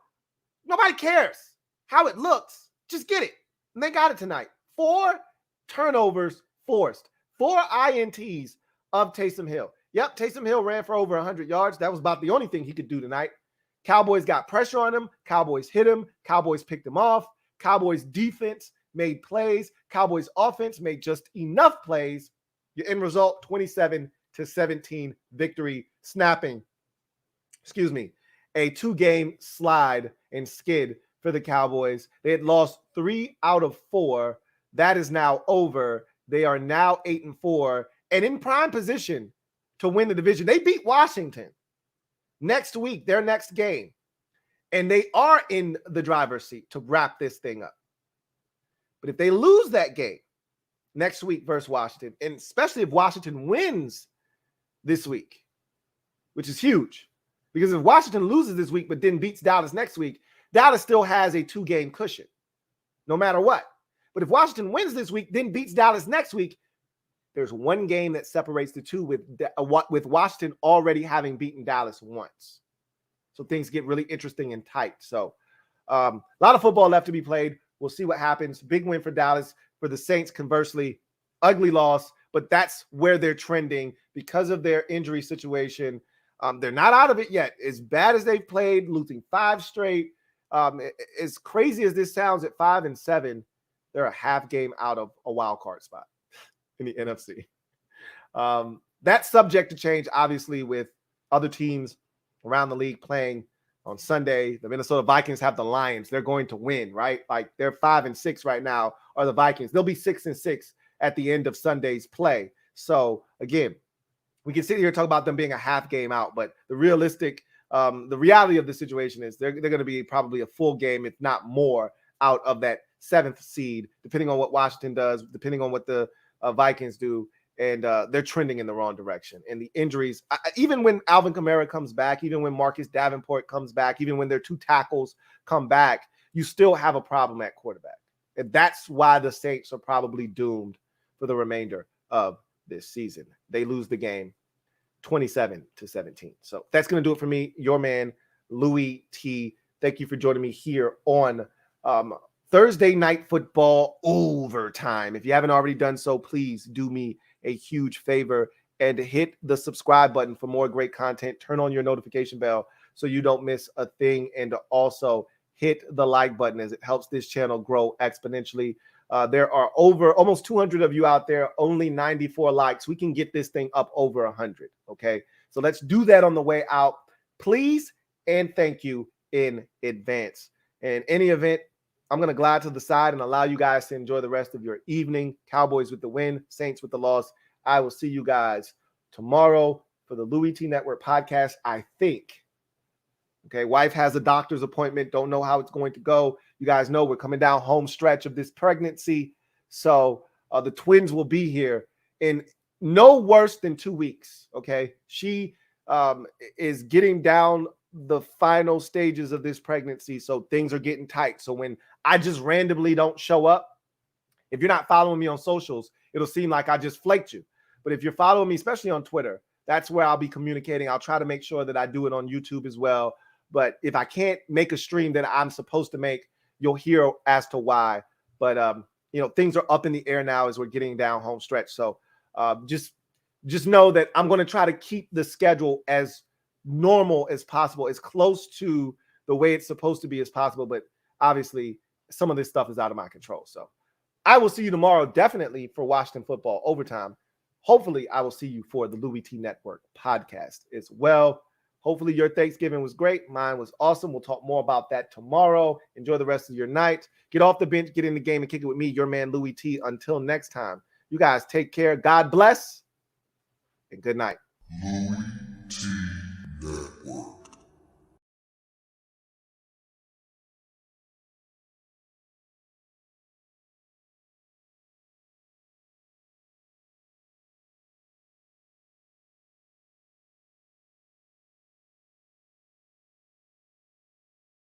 nobody cares how it looks. Just get it. And they got it tonight. 4 turnovers, forced 4 INTs of Taysom Hill. Yep, Taysom Hill ran for over 100 yards. That was about the only thing he could do tonight. Cowboys got pressure on him. Cowboys hit him. Cowboys picked him off. Cowboys defense made plays. Cowboys offense made just enough plays. Your end result, 27-17 victory, snapping, a 2-game slide and skid for the Cowboys. They had lost 3 out of 4. That is now over. They are now 8-4 and in prime position to win the division. They beat Washington next week, their next game, and they are in the driver's seat to wrap this thing up. But if they lose that game next week versus Washington, and especially if Washington wins this week, which is huge, because if Washington loses this week but then beats Dallas next week, Dallas still has a 2-game cushion, no matter what. But if Washington wins this week, then beats Dallas next week, there's 1 game that separates the two, with Washington already having beaten Dallas once. So things get really interesting and tight. So a lot of football left to be played. We'll see what happens. Big win for Dallas. For the Saints, conversely, ugly loss, but that's where they're trending because of their injury situation. They're not out of it yet. As bad as they've played, losing 5 straight, as crazy as this sounds, at 5-7, they're a half game out of a wild card spot in the NFC. That's subject to change, obviously, with other teams around the league playing on Sunday. The Minnesota Vikings have the Lions. They're going to win, right? Like, they're 5-6 right now, are the Vikings. They'll be 6-6 at the end of Sunday's play. So again, we can sit here and talk about them being a half game out, but the reality of the situation is they're going to be probably a full game, if not more, out of that 7th seed, depending on what Washington does, depending on what the Vikings do. And they're trending in the wrong direction. And the injuries, even when Alvin Kamara comes back, even when Marcus Davenport comes back, even when their 2 tackles come back, you still have a problem at quarterback. And that's why the Saints are probably doomed for the remainder of this season. They lose the game 27-17. So that's going to do it for me, your man, Louie T. Thank you for joining me here on Thursday Night Football Overtime. If you haven't already done so, please do me a huge favor and hit the subscribe button for more great content. Turn on your notification bell so you don't miss a thing, and also hit the like button, as it helps this channel grow exponentially. There are over almost 200 of you out there, only 94 likes. We can get this thing up over 100. Okay, so let's do that on the way out, please, and thank you in advance. In any event, I'm going to glide to the side and allow you guys to enjoy the rest of your evening. Cowboys with the win, Saints with the loss. I will see you guys tomorrow for the Louie T Network podcast, I think. Okay, wife has a doctor's appointment. Don't know how it's going to go. You guys know we're coming down home stretch of this pregnancy. So the twins will be here in no worse than 2 weeks. Okay, she is getting down the final stages of this pregnancy, so things are getting tight. So when I just randomly don't show up, if you're not following me on socials, it'll seem like I just flaked you. But if you're following me, especially on Twitter, that's where I'll be communicating. I'll try to make sure that I do it on YouTube as well. But if I can't make a stream that I'm supposed to make, you'll hear as to why. But things are up in the air now as we're getting down home stretch. So just know that I'm going to try to keep the schedule as normal as possible, as close to the way it's supposed to be as possible. But obviously, some of this stuff is out of my control. So I will see you tomorrow, definitely, for Washington Football Overtime. Hopefully, I will see you for the Louie T Network podcast as well. Hopefully, your Thanksgiving was great. Mine was awesome. We'll talk more about that tomorrow. Enjoy the rest of your night. Get off the bench, get in the game, and kick it with me, your man, Louie T. Until next time, you guys take care. God bless, and good night.